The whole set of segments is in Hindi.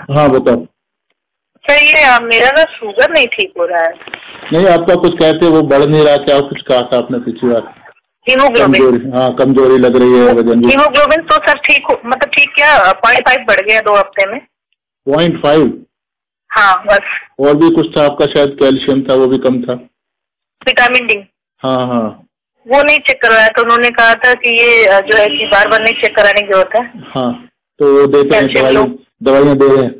हाँ बताओ। सर ये मेरा ना शुगर नहीं ठीक हो रहा है। नहीं, आपका कुछ कहते वो बढ़ नहीं रहा, क्या कुछ कहा था आपने पिछली बार? हीमोग्लोबिन। हाँ, कमजोरी लग रही है, वजन भी। हीमोग्लोबिन तो सर ठीक हो, मतलब ठीक क्या 0.5 बढ़ गया 2 हफ्ते में। 0.5? हाँ बस। और भी कुछ था आपका, शायद कैल्शियम था, वो भी कम था। Vitamin D. हाँ हाँ। वो नहीं चेक करवाया तो उन्होंने कहा था कि ये जो है कि बार बार नहीं चेक कराने की जरूरत है। हाँ, तो वो देते हैं, दवाइयाँ दे रहे हैं।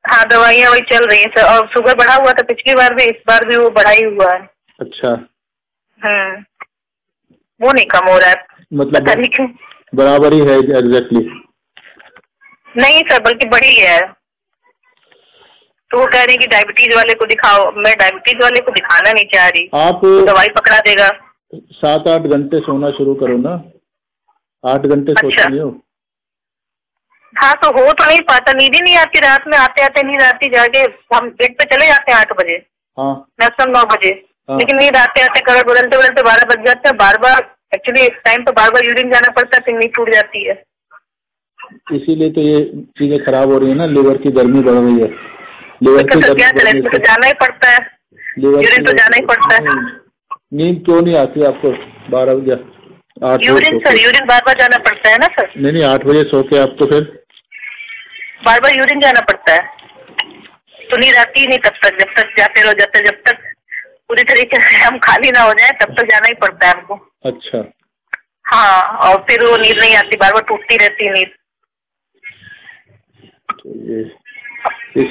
हाँ, दवाइयाँ वही चल रही है सर। और शुगर बढ़ा हुआ था पिछली बार भी, इस बार भी वो बढ़ा ही हुआ है। अच्छा। वो नहीं कम हो रहा है, मतलब पता नहीं क्यों। बराबर ही है एग्जैक्टली? नहीं सर, बल्कि बढ़ी है। तो वो कह रही कि डायबिटीज वाले को दिखाओ। मैं डायबिटीज वाले को दिखाना नहीं चाह रही। आप दवाई पकड़ा देगा। 7-8 घंटे सोना शुरू करो ना। 8 घंटे सोते नहीं हो? हाँ, तो हो तो नहीं पाता, नींद ही नहीं आती रात में। आते आते नींद आती, जाके हम बेड पे चले जाते हैं 8 बजे। हाँ। मैक्सिमम 9 बजे। हाँ। लेकिन नींद आते आते करवट बदलते बदलते 12 बज जाते हैं। बार बार एक्चुअली एक टाइम पे बार बार यूरिन जाना पड़ता है, फिर नींद टूट जाती है। इसीलिए तो ये चीजें खराब हो रही है ना, लिवर की गर्मी बढ़ रही है। लिवर की तो क्या करें, इसमें तो जाना ही पड़ता है, यूरिन तो जाना ही पड़ता है। नींद क्यों नहीं आती आपको 12 बजे 8 बजे? यूरिन बार बार जाना पड़ता है ना सर। नहीं, 8 बजे सो के आपको फिर बार बार यूरिन जाना पड़ता है, तो नींद आती ही नहीं तब तक, जब तक जाते रहो, जब तक पूरी तरीके से हम खाली ना हो जाए तब तक जाना ही पड़ता है हमको। अच्छा। हाँ, और फिर वो नींद नहीं आती, बार बार टूटती रहती है नींद।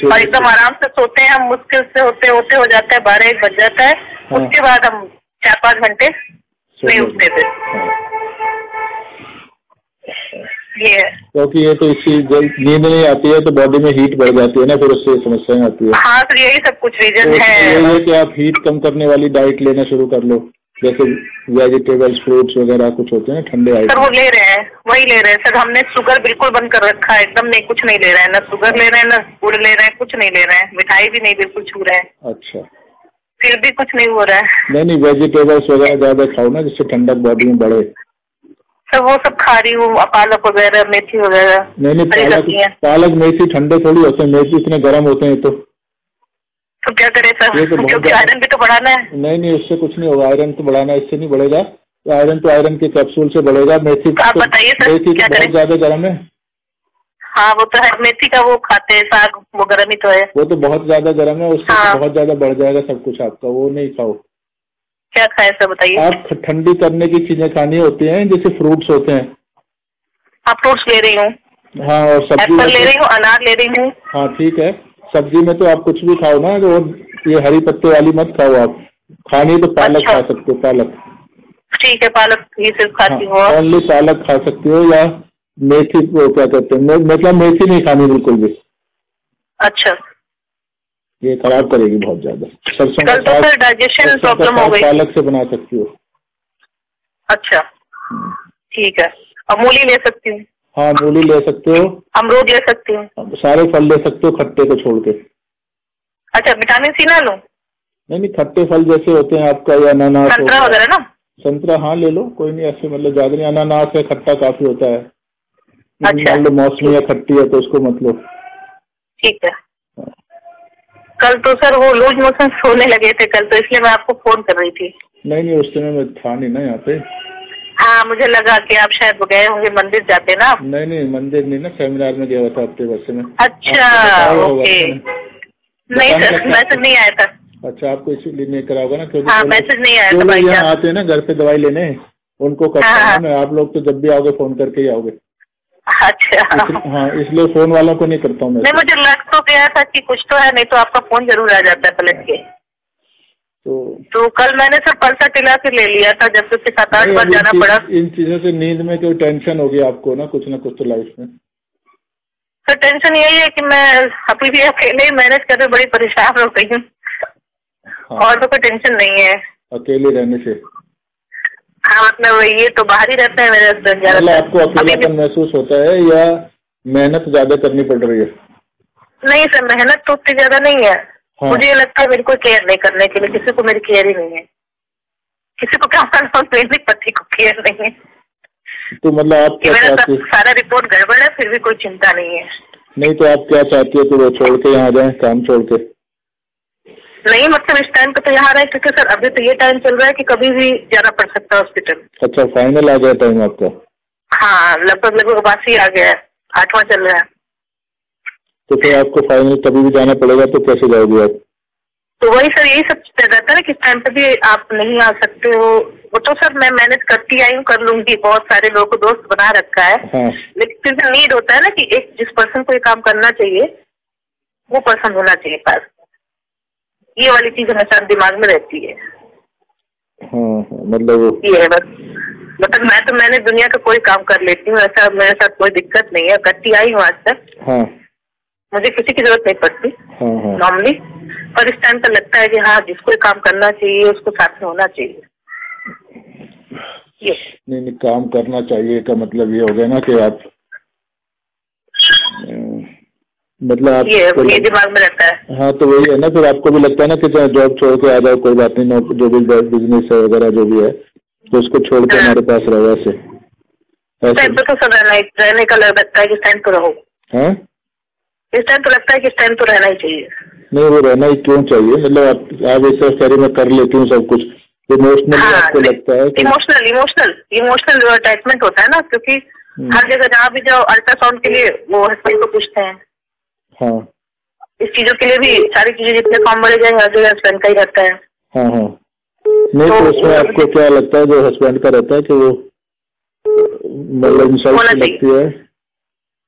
और एकदम आराम से सोते हैं हम, मुश्किल से होते होते हो जाता है 12-1 बज जाता है। हाँ। उसके बाद हम 4-5 घंटे नहीं उठते थे। ये क्योंकि ये तो इसी नींद नहीं आती है तो बॉडी में हीट बढ़ जाती है ना, फिर उससे समस्याएं आती है। हाँ, तो यही सब कुछ रीजन तो है। यही है कि आप हीट कम करने वाली डाइट लेना शुरू कर लो, जैसे वेजिटेबल्स, फ्रूट्स वगैरह कुछ होते हैं ठंडे आइटम। सर वो ले रहे हैं, वही ले रहे हैं सर। हमने शुगर बिल्कुल बंद कर रखा है, एकदम नहीं, कुछ नहीं ले रहे हैं, ना शुगर ले रहे हैं, ना गुड़ ले रहे हैं, कुछ नहीं ले रहे हैं, मिठाई भी नहीं, बिल्कुल छू रहे हैं। अच्छा। फिर भी कुछ नहीं हो रहा है। नहीं, वेजिटेबल्स वगैरह ज्यादा खाओ ना, जिससे ठंडक बॉडी में बढ़े। सर वो सब खा रही हूँ, पालक वगैरह, मेथी वगैरह। नहीं, पालक मेथी ठंडे थोड़ी होते हैं, मेथी इतने गर्म होते हैं। तो क्या करें सर, क्योंकि आयरन भी तो बढ़ाना है। नहीं, उससे कुछ नहीं होगा। आयरन तो बढ़ाना है, इससे नहीं बढ़ेगा। आयरन तो आयरन के कैप्सूल से बढ़ेगा। मेथी तो आप बताइए सर, मेथी तो बहुत ज्यादा गर्म है। हाँ वो तो है, मेथी का वो खाते हैं साग, वो गर्म ही तो है। वो तो बहुत ज्यादा गर्म है, उससे तो बहुत ज्यादा बढ़ जाएगा सब कुछ आपका, वो नहीं खाओ। क्या खाए सर बताइए? आप ठंडी करने की चीजें खानी होती हैं, जैसे फ्रूट्स होते हैं। आप फ्रूट्स ले रही हूँ। हाँ, और सब्जी एप्पल ले रही हूँ, अनार ले रही हूँ। हाँ ठीक है। सब्जी में तो आप कुछ भी खाओ ना, तो ये हरी पत्ते वाली मत खाओ। आप खानी तो पालक खा सकते हो, पालक। ठीक है, पालक ही सिर्फ खाती हूँ। ओनली पालक खा सकती हो, या मेथी को क्या कहते हैं, मतलब मेथी नहीं खानी बिल्कुल भी। अच्छा। ये खराब करेगी बहुत ज्यादा। सरसों कल तो फिर डाइजेशन प्रॉब्लम हो गई। पालक से बना सकती हो। अच्छा, ठीक है। और मूली ले सकती हूँ? हाँ, मूली ले सकते हो। अमरूद ले सकती हूँ? सारे फल ले सकते हो, खट्टे को छोड़ के। अच्छा, विटामिन सी ना लूं? नहीं, खट्टे फल जैसे होते हैं आपका, या अनानास, संतरा वगैरह ना? संतरा हाँ ले लो, कोई नहीं, ऐसे मतलब ज्यादा नहीं। अनानास है, खट्टा काफी होता है। अच्छा। मान लो मौसमी या खट्टी है तो उसको मत लो। ठीक है। कल तो सर वो लूज मोशन होने लगे थे कल, तो इसलिए मैं आपको फोन कर रही थी। नहीं, उस समय मैं था नहीं ना यहाँ पे। हाँ, मुझे लगा कि आप शायद गए होंगे, मंदिर जाते ना। नहीं, मंदिर नहीं ना, सेमिनार में गया हुआ था हफ्ते भर से मैं। अच्छा, ओके। नहीं सर, मैसेज नहीं आया था। अच्छा, आपको इसीलिए नहीं करा होगा ना, क्योंकि हाँ, मैसेज नहीं आया था। भाई यहाँ आते हैं ना घर पे दवाई लेने, उनको करता हूँ मैं। आप लोग तो जब भी आओगे फोन करके ही आओगे। अच्छा। हाँ, इसलिए फोन वालों को नहीं करता हूँ मैं। नहीं, मुझे लग तो गया था कि कुछ तो है, नहीं तो आपका फोन जरूर आ जाता है पलट के। तो कल मैंने सब पल्सा टिला के ले लिया था, जब से 7-8 बार जाना पड़ा। इन चीजों से नींद में कोई टेंशन होगी आपको ना कुछ तो लाइफ में। सर टेंशन यही है कि मैं अभी भी अकेले ही मैनेज कर रही, बड़ी परेशान हो गई हूँ। हाँ। और तो कोई टेंशन नहीं है अकेले रहने से। हाँ, मतलब ये तो बाहर ही रहता है मेरे हस्बैंड ज्यादा। आपको अकेलापन महसूस होता है या मेहनत ज्यादा करनी पड़ रही है? नहीं सर, मेहनत तो उतनी ज्यादा नहीं है। हाँ। मुझे ये लगता है मेरे को केयर नहीं करने के लिए, किसी को मेरी केयर ही नहीं है। किसी को क्या मालूम, मेरे पति को केयर नहीं है। तो मतलब आप मेरा सारा रिपोर्ट गड़बड़ है, फिर भी कोई चिंता नहीं है। नहीं तो आप क्या चाहती है कि वो छोड़ के यहाँ जाए, काम छोड़ के? नहीं मतलब इस टाइम पे तो यहाँ रहे, क्योंकि सर अभी तो ये टाइम चल रहा है कि कभी भी जाना पड़ सकता है हॉस्पिटल। अच्छा, फाइनल आ गया टाइम आपका? हाँ, लगभग बासी आ गया है, 8वां चल रहा है। तो फिर आपको फाइनल कभी भी जाना पड़ेगा, तो कैसे जाओगे आप? तो वही सर, यही सब रहता है ना कि इस टाइम पे भी आप नहीं आ सकते हो। वो तो सर मैं मैनेज करती आई हूँ, कर लूंगी, बहुत सारे लोगों को दोस्त बना रखा है। हाँ। लेकिन फिर भी नीड होता है ना कि एक जिस पर्सन को ये काम करना चाहिए वो पर्सन होना चाहिए पास। ये वाली चीज हमेशा दिमाग में रहती है। हाँ, मतलब ये है बस। मतलब मैंने दुनिया का कोई काम कर लेती हूँ, ऐसा मेरे साथ कोई दिक्कत नहीं है, करती आई हूँ आज तक। हाँ। मुझे किसी की जरूरत नहीं पड़ती नॉर्मली। पर इस टाइम पर लगता है कि हाँ, जिसको काम करना चाहिए उसको साथ में होना चाहिए। ये नहीं, काम करना चाहिए का मतलब ये हो गया ना कि आप मतलब आप ये दिमाग में रहता है। हाँ, तो वही है ना, फिर आपको भी लगता है ना कि जॉब छोड़ के आ जाओ, कोई बात नहीं, जो भी बिजनेस है वगैरह जो भी है तो उसको छोड़ के हमारे पास रहो। ऐसे टाइम पे तो सब रहने का लगता है कि इस टाइम तो रहो। हाँ, इस टाइम तो लगता है कि इस टाइम तो रहना ही चाहिए। नहीं, वो रहना ही क्यों चाहिए? मतलब आप ऐसा कह मैं कर लेती हूँ सब कुछ, इमोशनली आपको लगता है? इमोशनल अटैचमेंट होता है ना, क्योंकि हर जगह जहाँ भी जाओ अल्ट्रासाउंड के लिए वो हस्बैंड को पूछते हैं। हाँ। इस चीजों के लिए भी सारी चीजें जितने फॉर्म भरे जाएंगे हर जगह हस्बैंड का ही रहता है। हाँ हाँ। नहीं तो उसमें आपको क्या लगता है जो हस्बैंड का रहता है कि वो मतलब इंसल्ट सी लगती है?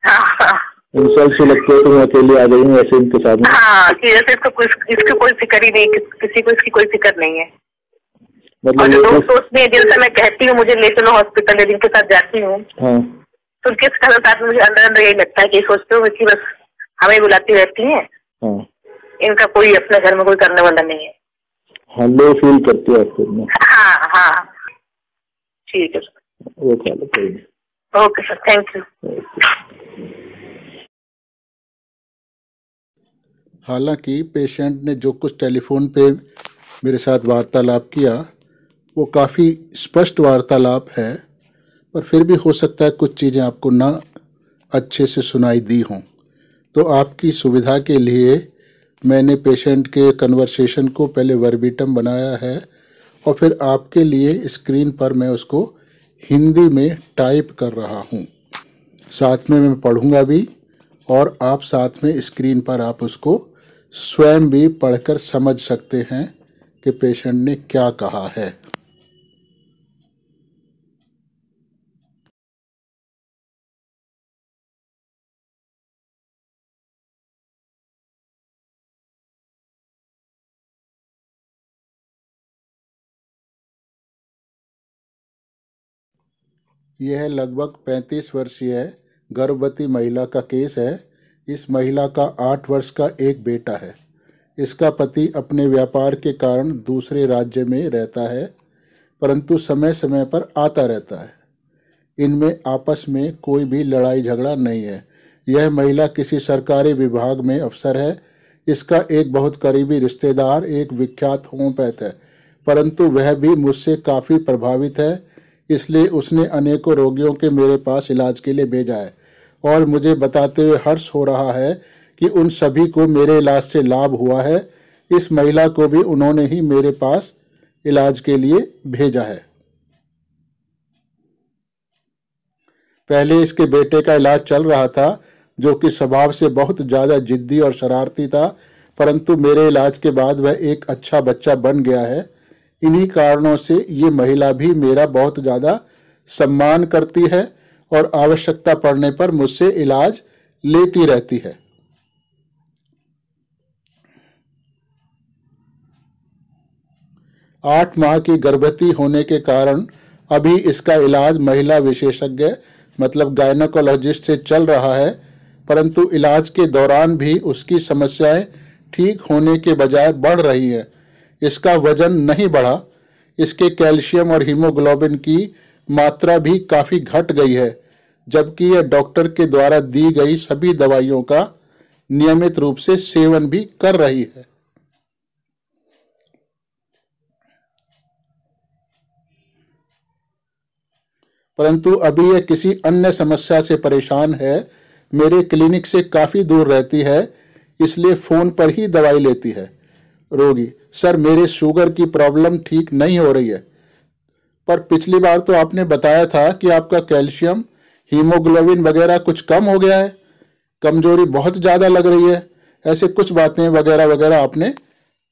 हाँ, इंसल्ट सी लगती है, तुम अकेले आ गई हूँ ऐसे इनके साथ में? हाँ, कि जैसे इसको कोई फिक्र ही नहीं, किसी को इसकी कोई फिक्र नहीं है। मतलब जो लोग सोचते हैं, जिनसे मैं कहती हूँ मुझे ले चलो हॉस्पिटल, या जिनके साथ जाती हूँ तो उनके साथ मुझे अंदर अंदर यही लगता है कि सोचते हो कि बस हमें बुलाती रहती हैं, इनका कोई अपने घर में कोई करने वाला नहीं है। हाँ, लो फील करती है आपको? हाँ हाँ, ठीक है सर, वो खा लो, कोई नहीं। Okay sir, thank you. हालांकि पेशेंट ने जो कुछ टेलीफोन पे मेरे साथ वार्तालाप किया वो काफ़ी स्पष्ट वार्तालाप है, पर फिर भी हो सकता है कुछ चीज़ें आपको ना अच्छे से सुनाई दी हों। तो आपकी सुविधा के लिए मैंने पेशेंट के कन्वर्सेशन को पहले वर्बिटम बनाया है और फिर आपके लिए स्क्रीन पर मैं उसको हिंदी में टाइप कर रहा हूँ। साथ में मैं पढ़ूँगा भी और आप साथ में स्क्रीन पर आप उसको स्वयं भी पढ़कर समझ सकते हैं कि पेशेंट ने क्या कहा है। यह लगभग 35 वर्षीय गर्भवती महिला का केस है। इस महिला का 8 वर्ष का एक बेटा है। इसका पति अपने व्यापार के कारण दूसरे राज्य में रहता है, परंतु समय समय पर आता रहता है। इनमें आपस में कोई भी लड़ाई झगड़ा नहीं है। यह महिला किसी सरकारी विभाग में अफसर है। इसका एक बहुत करीबी रिश्तेदार एक विख्यात होम्योपैथ है, परंतु वह भी मुझसे काफ़ी प्रभावित है, इसलिए उसने अनेकों रोगियों के मेरे पास इलाज के लिए भेजा है और मुझे बताते हुए हर्ष हो रहा है कि उन सभी को मेरे इलाज से लाभ हुआ है। इस महिला को भी उन्होंने ही मेरे पास इलाज के लिए भेजा है। पहले इसके बेटे का इलाज चल रहा था, जो कि स्वभाव से बहुत ज़्यादा जिद्दी और शरारती था, परंतु मेरे इलाज के बाद वह एक अच्छा बच्चा बन गया है। इन्हीं कारणों से ये महिला भी मेरा बहुत ज़्यादा सम्मान करती है और आवश्यकता पड़ने पर मुझसे इलाज लेती रहती है। आठ माह की गर्भवती होने के कारण अभी इसका इलाज महिला विशेषज्ञ मतलब गायनोकोलॉजिस्ट से चल रहा है, परंतु इलाज के दौरान भी उसकी समस्याएं ठीक होने के बजाय बढ़ रही हैं। इसका वजन नहीं बढ़ा। इसके कैल्शियम और हीमोग्लोबिन की मात्रा भी काफ़ी घट गई है, जबकि यह डॉक्टर के द्वारा दी गई सभी दवाइयों का नियमित रूप से सेवन भी कर रही है। परंतु अभी यह किसी अन्य समस्या से परेशान है, मेरे क्लिनिक से काफ़ी दूर रहती है, इसलिए फ़ोन पर ही दवाई लेती है। रोगी: सर, मेरे शुगर की प्रॉब्लम ठीक नहीं हो रही है, पर पिछली बार तो आपने बताया था कि आपका कैल्शियम, हीमोग्लोबिन वगैरह कुछ कम हो गया है, कमजोरी बहुत ज़्यादा लग रही है, ऐसे कुछ बातें वगैरह वगैरह आपने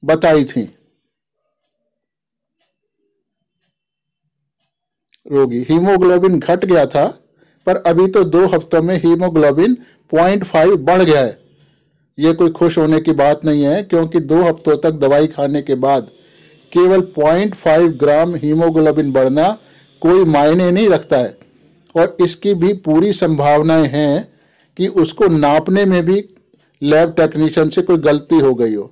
बताई थी। रोगी: हीमोग्लोबिन घट गया था, पर अभी तो 2 हफ्तों में हीमोग्लोबिन 0.5 बढ़ गया है। ये कोई खुश होने की बात नहीं है, क्योंकि 2 हफ्तों तक दवाई खाने के बाद केवल 0.5 ग्राम हीमोग्लोबिन बढ़ना कोई मायने नहीं रखता है, और इसकी भी पूरी संभावनाएं हैं कि उसको नापने में भी लैब टेक्नीशियन से कोई गलती हो गई हो।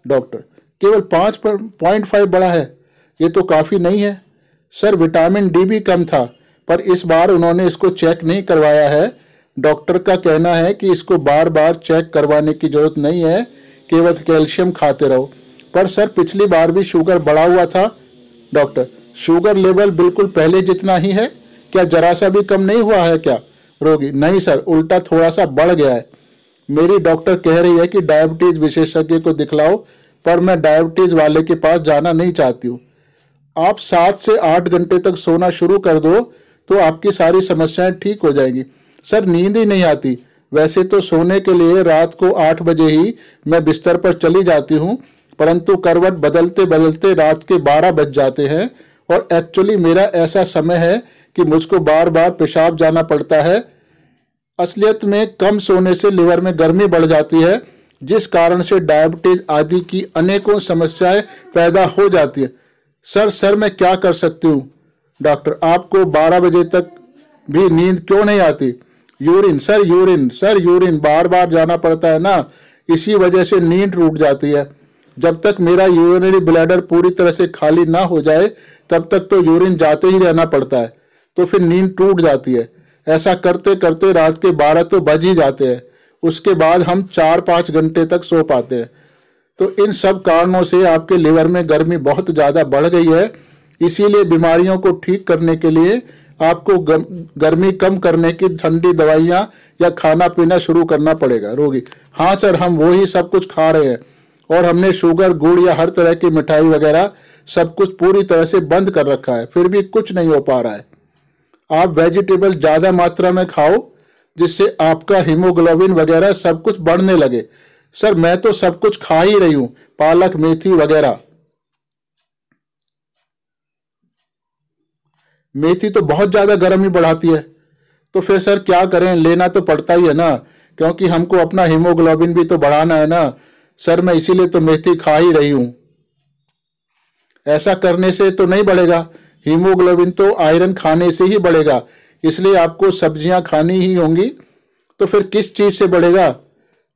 डॉक्टर: केवल 5.5 बढ़ा है, ये तो काफ़ी नहीं है। सर, विटामिन डी भी कम था, पर इस बार उन्होंने इसको चेक नहीं करवाया है। डॉक्टर का कहना है कि इसको बार बार चेक करवाने की जरूरत नहीं है, केवल कैल्शियम खाते रहो। पर सर, पिछली बार भी शुगर बढ़ा हुआ था। डॉक्टर: शुगर लेवल बिल्कुल पहले जितना ही है, क्या जरा सा भी कम नहीं हुआ है क्या? रोगी: नहीं सर, उल्टा थोड़ा सा बढ़ गया है। मेरी डॉक्टर कह रही है कि डायबिटीज विशेषज्ञ को दिखलाओ, पर मैं डायबिटीज वाले के पास जाना नहीं चाहती हूँ। आप 7 से 8 घंटे तक सोना शुरू कर दो तो आपकी सारी समस्याएं ठीक हो जाएंगी। सर, नींद ही नहीं आती। वैसे तो सोने के लिए रात को 8 बजे ही मैं बिस्तर पर चली जाती हूँ, परंतु करवट बदलते बदलते रात के 12 बज जाते हैं, और एक्चुअली मेरा ऐसा समय है कि मुझको बार बार पेशाब जाना पड़ता है। असलियत में कम सोने से लिवर में गर्मी बढ़ जाती है, जिस कारण से डायबिटीज आदि की अनेकों समस्याएं पैदा हो जाती है। सर मैं क्या कर सकती हूँ? डॉक्टर: आपको 12 बजे तक भी नींद क्यों नहीं आती? यूरिन सर यूरिन बार बार जाना पड़ता है ना, इसी वजह से नींद टूट जाती है। जब तक मेरा यूरिनरी ब्लैडर पूरी तरह से खाली ना हो जाए, तब तक तो यूरिन जाते ही रहना पड़ता है, तो फिर नींद टूट जाती है। ऐसा करते करते रात के 12 तो बज ही जाते हैं। उसके बाद हम 4-5 घंटे तक सो पाते हैं। तो इन सब कारणों से आपके लिवर में गर्मी बहुत ज़्यादा बढ़ गई है। इसीलिए बीमारियों को ठीक करने के लिए आपको गर्मी कम करने की ठंडी दवाइयाँ या खाना पीना शुरू करना पड़ेगा। रोगी: हाँ सर, हम वही सब कुछ खा रहे हैं, और हमने शुगर, गुड़ या हर तरह की मिठाई वगैरह सब कुछ पूरी तरह से बंद कर रखा है, फिर भी कुछ नहीं हो पा रहा है। आप वेजिटेबल ज़्यादा मात्रा में खाओ, जिससे आपका हीमोग्लोबिन वगैरह सब कुछ बढ़ने लगे। सर, मैं तो सब कुछ खा ही रही हूँ, पालक, मेथी वगैरह। मेथी तो बहुत ज्यादा गर्मी बढ़ाती है, तो फिर सर क्या करें? लेना तो पड़ता ही है ना, क्योंकि हमको अपना हीमोग्लोबिन भी तो बढ़ाना है ना। सर, मैं इसीलिए तो मेथी खा ही रही हूँ। ऐसा करने से तो नहीं बढ़ेगा, हीमोग्लोबिन तो आयरन खाने से ही बढ़ेगा, इसलिए आपको सब्जियां खानी ही होंगी। तो फिर किस चीज से बढ़ेगा?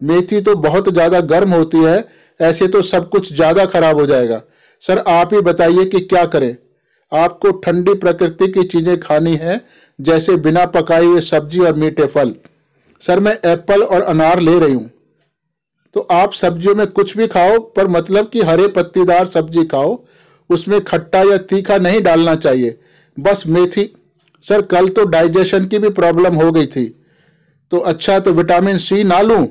मेथी तो बहुत ज्यादा गर्म होती है, ऐसे तो सब कुछ ज्यादा खराब हो जाएगा। सर, आप ही बताइए कि क्या करें? आपको ठंडी प्रकृति की चीजें खानी है, जैसे बिना पकाए हुए सब्जी और मीठे फल। सर, मैं एप्पल और अनार ले रही हूँ। तो आप सब्जियों में कुछ भी खाओ, पर मतलब कि हरे पत्तीदार सब्जी खाओ, उसमें खट्टा या तीखा नहीं डालना चाहिए, बस मेथी। सर, कल तो डाइजेशन की भी प्रॉब्लम हो गई थी, तो अच्छा, तो विटामिन सी ना लूं?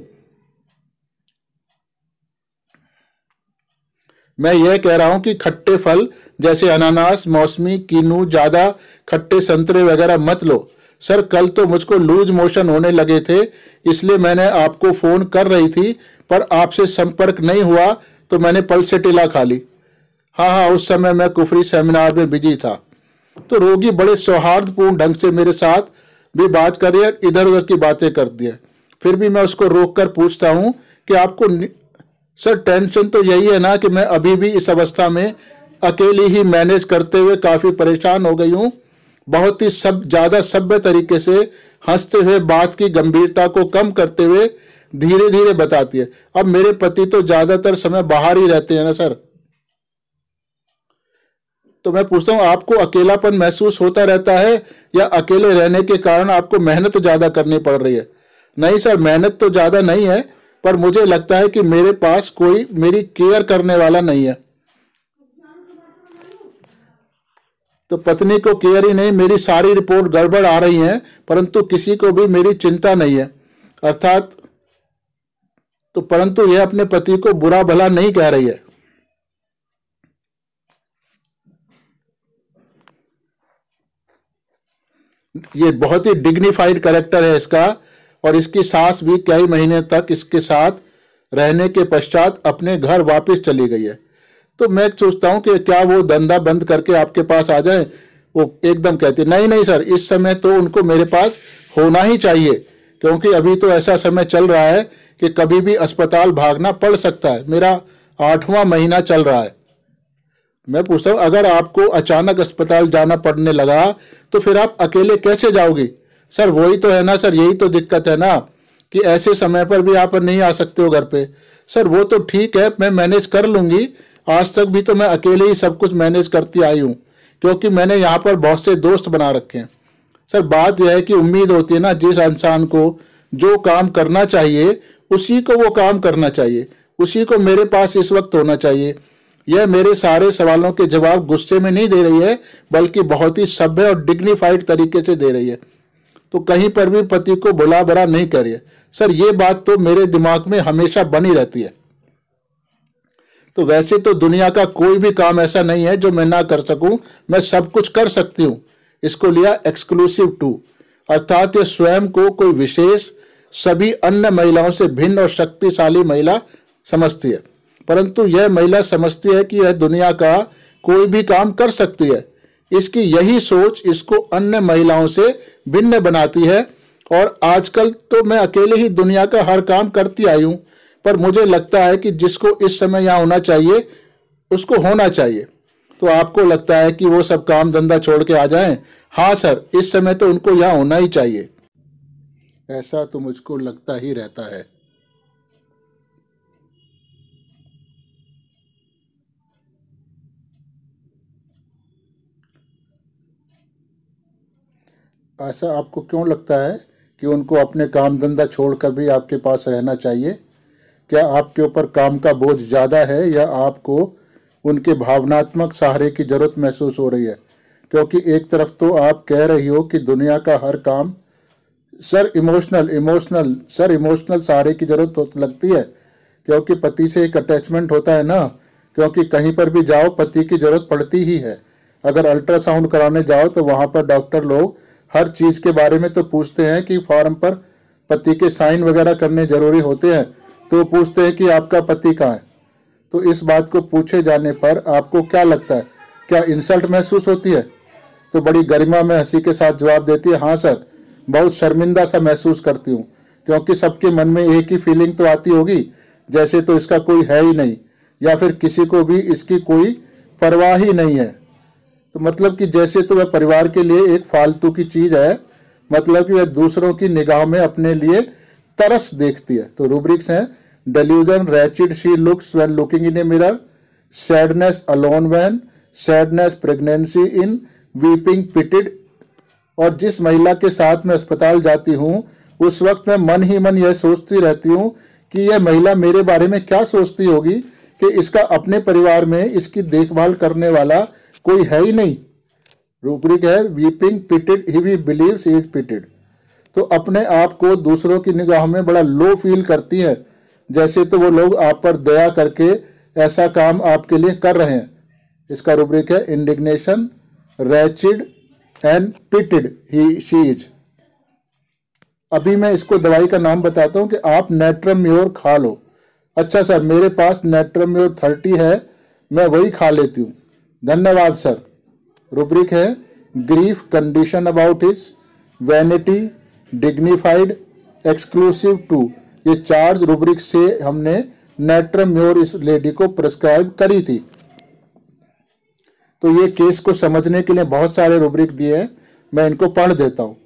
मैं यह कह रहा हूं कि खट्टे फल जैसे अनानास, मौसमी, कीनू, ज्यादा खट्टे संतरे वगैरह मत लो। सर, कल तो मुझको लूज मोशन होने लगे थे, इसलिए मैंने आपको फोन कर रही थी, पर आपसे संपर्क नहीं हुआ, तो मैंने पल्सेटिला खा ली। हाँ, उस समय मैं कुफरी सेमिनार में बिजी था। तो रोगी बड़े सौहार्दपूर्ण ढंग से मेरे साथ भी बात कर रही है, इधर उधर की बातें करती है। फिर भी मैं उसको रोक कर पूछता हूँ कि आपको सर, टेंशन तो यही है ना कि मैं अभी भी इस अवस्था में अकेली ही मैनेज करते हुए काफी परेशान हो गई हूँ। बहुत ही ज्यादा सभ्य तरीके से हंसते हुए बात की गंभीरता को कम करते हुए धीरे धीरे बताती है। अब मेरे पति तो ज्यादातर समय बाहर ही रहते हैं ना सर। तो मैं पूछता हूँ, आपको अकेलापन महसूस होता रहता है, या अकेले रहने के कारण आपको मेहनत ज्यादा करनी पड़ रही है? नहीं सर, मेहनत तो ज्यादा नहीं है, पर मुझे लगता है कि मेरे पास कोई मेरी केयर करने वाला नहीं है। तो पत्नी को केयर ही नहीं, मेरी सारी रिपोर्ट गड़बड़ आ रही है, परंतु किसी को भी मेरी चिंता नहीं है। अर्थात तो परंतु यह अपने पति को बुरा भला नहीं कह रही है। ये बहुत ही डिग्निफाइड कैरेक्टर है इसका, और इसकी सास भी कई महीने तक इसके साथ रहने के पश्चात अपने घर वापस चली गई है। तो मैं सोचता हूं कि क्या वो धंधा बंद करके आपके पास आ जाए। वो एकदम कहती नहीं नहीं सर, इस समय तो उनको मेरे पास होना ही चाहिए, क्योंकि अभी तो ऐसा समय चल रहा है कि कभी भी अस्पताल भागना पड़ सकता है। मेरा 8वां महीना चल रहा है। मैं पूछता हूँ, अगर आपको अचानक अस्पताल जाना पड़ने लगा तो फिर आप अकेले कैसे जाओगी? सर वही तो है ना सर, यही तो दिक्कत है ना कि ऐसे समय पर भी आप नहीं आ सकते हो घर पे। सर वो तो ठीक है, मैं मैनेज कर लूंगी। आज तक भी तो मैं अकेले ही सब कुछ मैनेज करती आई हूँ, क्योंकि मैंने यहाँ पर बहुत से दोस्त बना रखे हैं। सर बात यह है कि उम्मीद होती है ना, जिस इंसान को जो काम करना चाहिए उसी को वो काम करना चाहिए, उसी को मेरे पास इस वक्त होना चाहिए। यह मेरे सारे सवालों के जवाब गुस्से में नहीं दे रही है, बल्कि बहुत ही सभ्य और डिग्निफाइड तरीके से दे रही है। तो कहीं पर भी पति को बुला भला नहीं कर रही है। सर ये बात तो मेरे दिमाग में हमेशा बनी रहती है। तो वैसे तो दुनिया का कोई भी काम ऐसा नहीं है जो मैं ना कर सकूं, मैं सब कुछ कर सकती हूं। इसको लिया एक्सक्लूसिव टू, अर्थात ये स्वयं को कोई विशेष, सभी अन्य महिलाओं से भिन्न और शक्तिशाली महिला समझती है। परंतु यह महिला समझती है कि यह दुनिया का कोई भी काम कर सकती है। इसकी यही सोच इसको अन्य महिलाओं से भिन्न बनाती है। और आजकल तो मैं अकेले ही दुनिया का हर काम करती आई हूं, पर मुझे लगता है कि जिसको इस समय यहाँ होना चाहिए उसको होना चाहिए। तो आपको लगता है कि वो सब काम धंधा छोड़ के आ जाएं? हाँ सर, इस समय तो उनको यहाँ होना ही चाहिए। ऐसा तो मुझको लगता ही रहता है। ऐसा आपको क्यों लगता है कि उनको अपने काम धंधा छोड़कर भी आपके पास रहना चाहिए? क्या आपके ऊपर काम का बोझ ज़्यादा है, या आपको उनके भावनात्मक सहारे की ज़रूरत महसूस हो रही है? क्योंकि एक तरफ तो आप कह रही हो कि दुनिया का हर काम, सर इमोशनल सहारे की ज़रूरत लगती है, क्योंकि पति से एक अटैचमेंट होता है ना। क्योंकि कहीं पर भी जाओ पति की ज़रूरत पड़ती ही है। अगर अल्ट्रासाउंड कराने जाओ तो वहाँ पर डॉक्टर लोग हर चीज़ के बारे में तो पूछते हैं कि फॉर्म पर पति के साइन वगैरह करने जरूरी होते हैं, तो पूछते हैं कि आपका पति कहाँ है। तो इस बात को पूछे जाने पर आपको क्या लगता है, क्या इंसल्ट महसूस होती है? तो बड़ी गरिमा में हंसी के साथ जवाब देती है, हाँ सर, बहुत शर्मिंदा सा महसूस करती हूँ, क्योंकि सबके मन में एक ही फीलिंग तो आती होगी, जैसे तो इसका कोई है ही नहीं, या फिर किसी को भी इसकी कोई परवाह ही नहीं है। तो मतलब कि जैसे तो वह परिवार के लिए एक फालतू की चीज है, मतलब कि वह दूसरों की निगाह में अपने लिए तरस देखती है। तो रूब्रिक्स हैं, delusion, ratchet she looks when looking in a mirror, sadness alone when, sadness, pregnancy in, weeping pitied. और जिस महिला के साथ मैं अस्पताल जाती हूँ उस वक्त मैं मन ही मन यह सोचती रहती हूँ कि यह महिला मेरे बारे में क्या सोचती होगी कि इसका अपने परिवार में इसकी देखभाल करने वाला कोई है ही नहीं। रूब्रिक है, weeping pitted, he believes he is pitted. तो अपने आप को दूसरों की निगाह में बड़ा लो फील करती है, जैसे तो वो लोग आप पर दया करके ऐसा काम आपके लिए कर रहे हैं। इसका रूब्रिक है, indignation, ratchet and pitted he she is. अभी मैं इसको दवाई का नाम बताता हूँ कि आप नेट्रम्योर खा लो। अच्छा सर, मेरे पास नेट्रम्योर 30 है, मैं वही खा लेती हूँ, धन्यवाद सर। रूब्रिक है, grief condition about his, vanity, dignified, exclusive to. ये 4 रूब्रिक से हमने नेट्रम्योर इस लेडी को प्रिस्क्राइब करी थी। तो ये केस को समझने के लिए बहुत सारे रूब्रिक दिए हैं, मैं इनको पढ़ देता हूँ।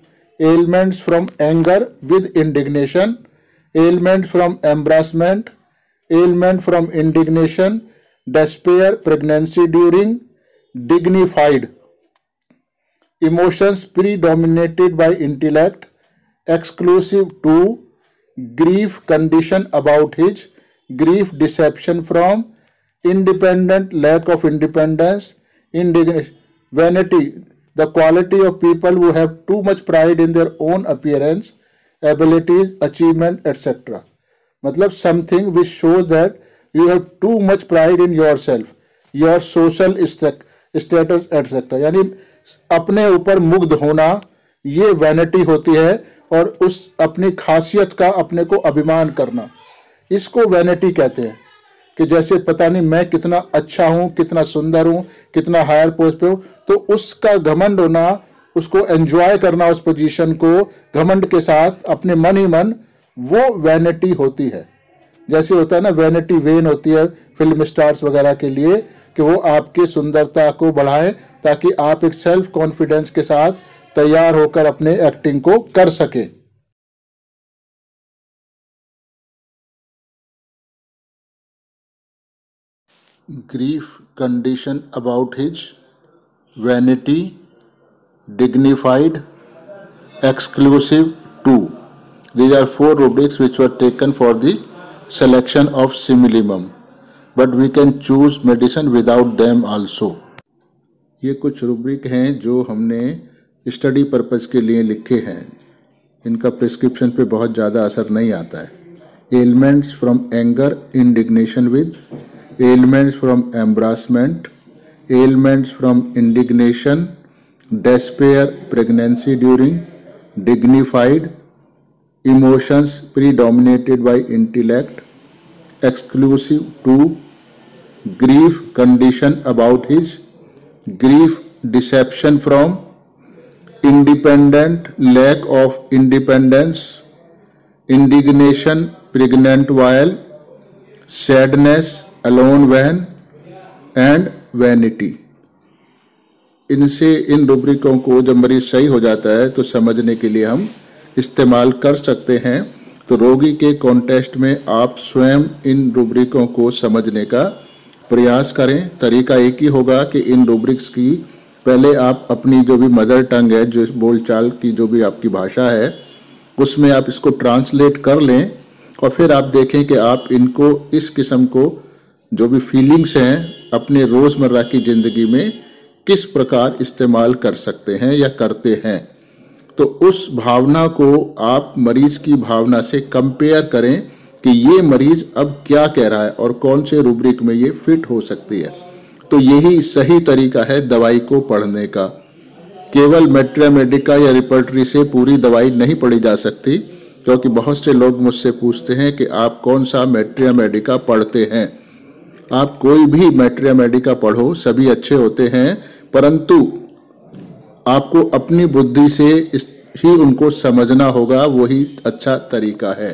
Elements from anger with indignation, element from embarrassment, element from indignation, despair, pregnancy during, dignified, emotions predominated by intellect, exclusive to, grief condition about his, grief deception from, independent, lack of independence, indignation, vanity, the quality of people who have too much pride in their own appearance, abilities, achievement, etc. मतलब something which shows that you have too much pride in yourself, your social status, etc. यानी अपने ऊपर मुग्ध होना, ये वैनिटी होती है, और उस अपनी खासियत का अपने को अभिमान करना, इसको वैनिटी कहते हैं। कि जैसे पता नहीं मैं कितना अच्छा हूं, कितना सुंदर हूं, कितना हायर पोस्ट पे हूं, तो उसका घमंड होना, उसको एंजॉय करना, उस पोजीशन को घमंड के साथ अपने मन ही मन, वो वैनिटी होती है। जैसे होता है ना, वैनिटी वेन होती है फिल्म स्टार्स वगैरह के लिए, कि वो आपकी सुंदरता को बढ़ाएं ताकि आप एक सेल्फ कॉन्फिडेंस के साथ तैयार होकर अपने एक्टिंग को कर सकें। Grief condition about his vanity, dignified, exclusive too. These are 4 rubrics which were taken for the selection of similimum, but we can choose medicine without them also. ये कुछ रुब्रिक हैं जो हमने स्टडी पर्पज़ के लिए लिखे हैं। इनका प्रिस्क्रिप्शन पे बहुत ज़्यादा असर नहीं आता है। Elements from anger, indignation with, ailments from embarrassment, ailments from indignation, despair, pregnancy during, dignified, emotions predominated by intellect, exclusive to, grief condition about his, grief deception from, independent, lack of independence, indignation pregnant while, sadness alone when, and vanity। इनसे इन रुब्रिकों को जब मरीज सही हो जाता है तो समझने के लिए हम इस्तेमाल कर सकते हैं। तो रोगी के कॉन्टेक्स्ट में आप स्वयं इन रुब्रिकों को समझने का प्रयास करें। तरीका एक ही होगा कि इन रुब्रिक्स की पहले आप अपनी जो भी मदर टंग है, जो बोलचाल की जो भी आपकी भाषा है, उसमें आप इसको ट्रांसलेट कर लें, और फिर आप देखें कि आप इनको, इस किस्म को जो भी फीलिंग्स हैं अपने रोज़मर्रा की ज़िंदगी में किस प्रकार इस्तेमाल कर सकते हैं या करते हैं। तो उस भावना को आप मरीज की भावना से कंपेयर करें कि ये मरीज अब क्या कह रहा है और कौन से रूब्रिक में ये फिट हो सकती है। तो यही सही तरीका है दवाई को पढ़ने का। केवल मैट्रिया मेडिका या रिपर्टरी से पूरी दवाई नहीं पढ़ी जा सकती, क्योंकि बहुत से लोग मुझसे पूछते हैं कि आप कौन सा मैट्रिया मेडिका पढ़ते हैं। आप कोई भी मैट्रिया मेडिका पढ़ो, सभी अच्छे होते हैं, परंतु आपको अपनी बुद्धि से ही उनको समझना होगा, वही अच्छा तरीका है।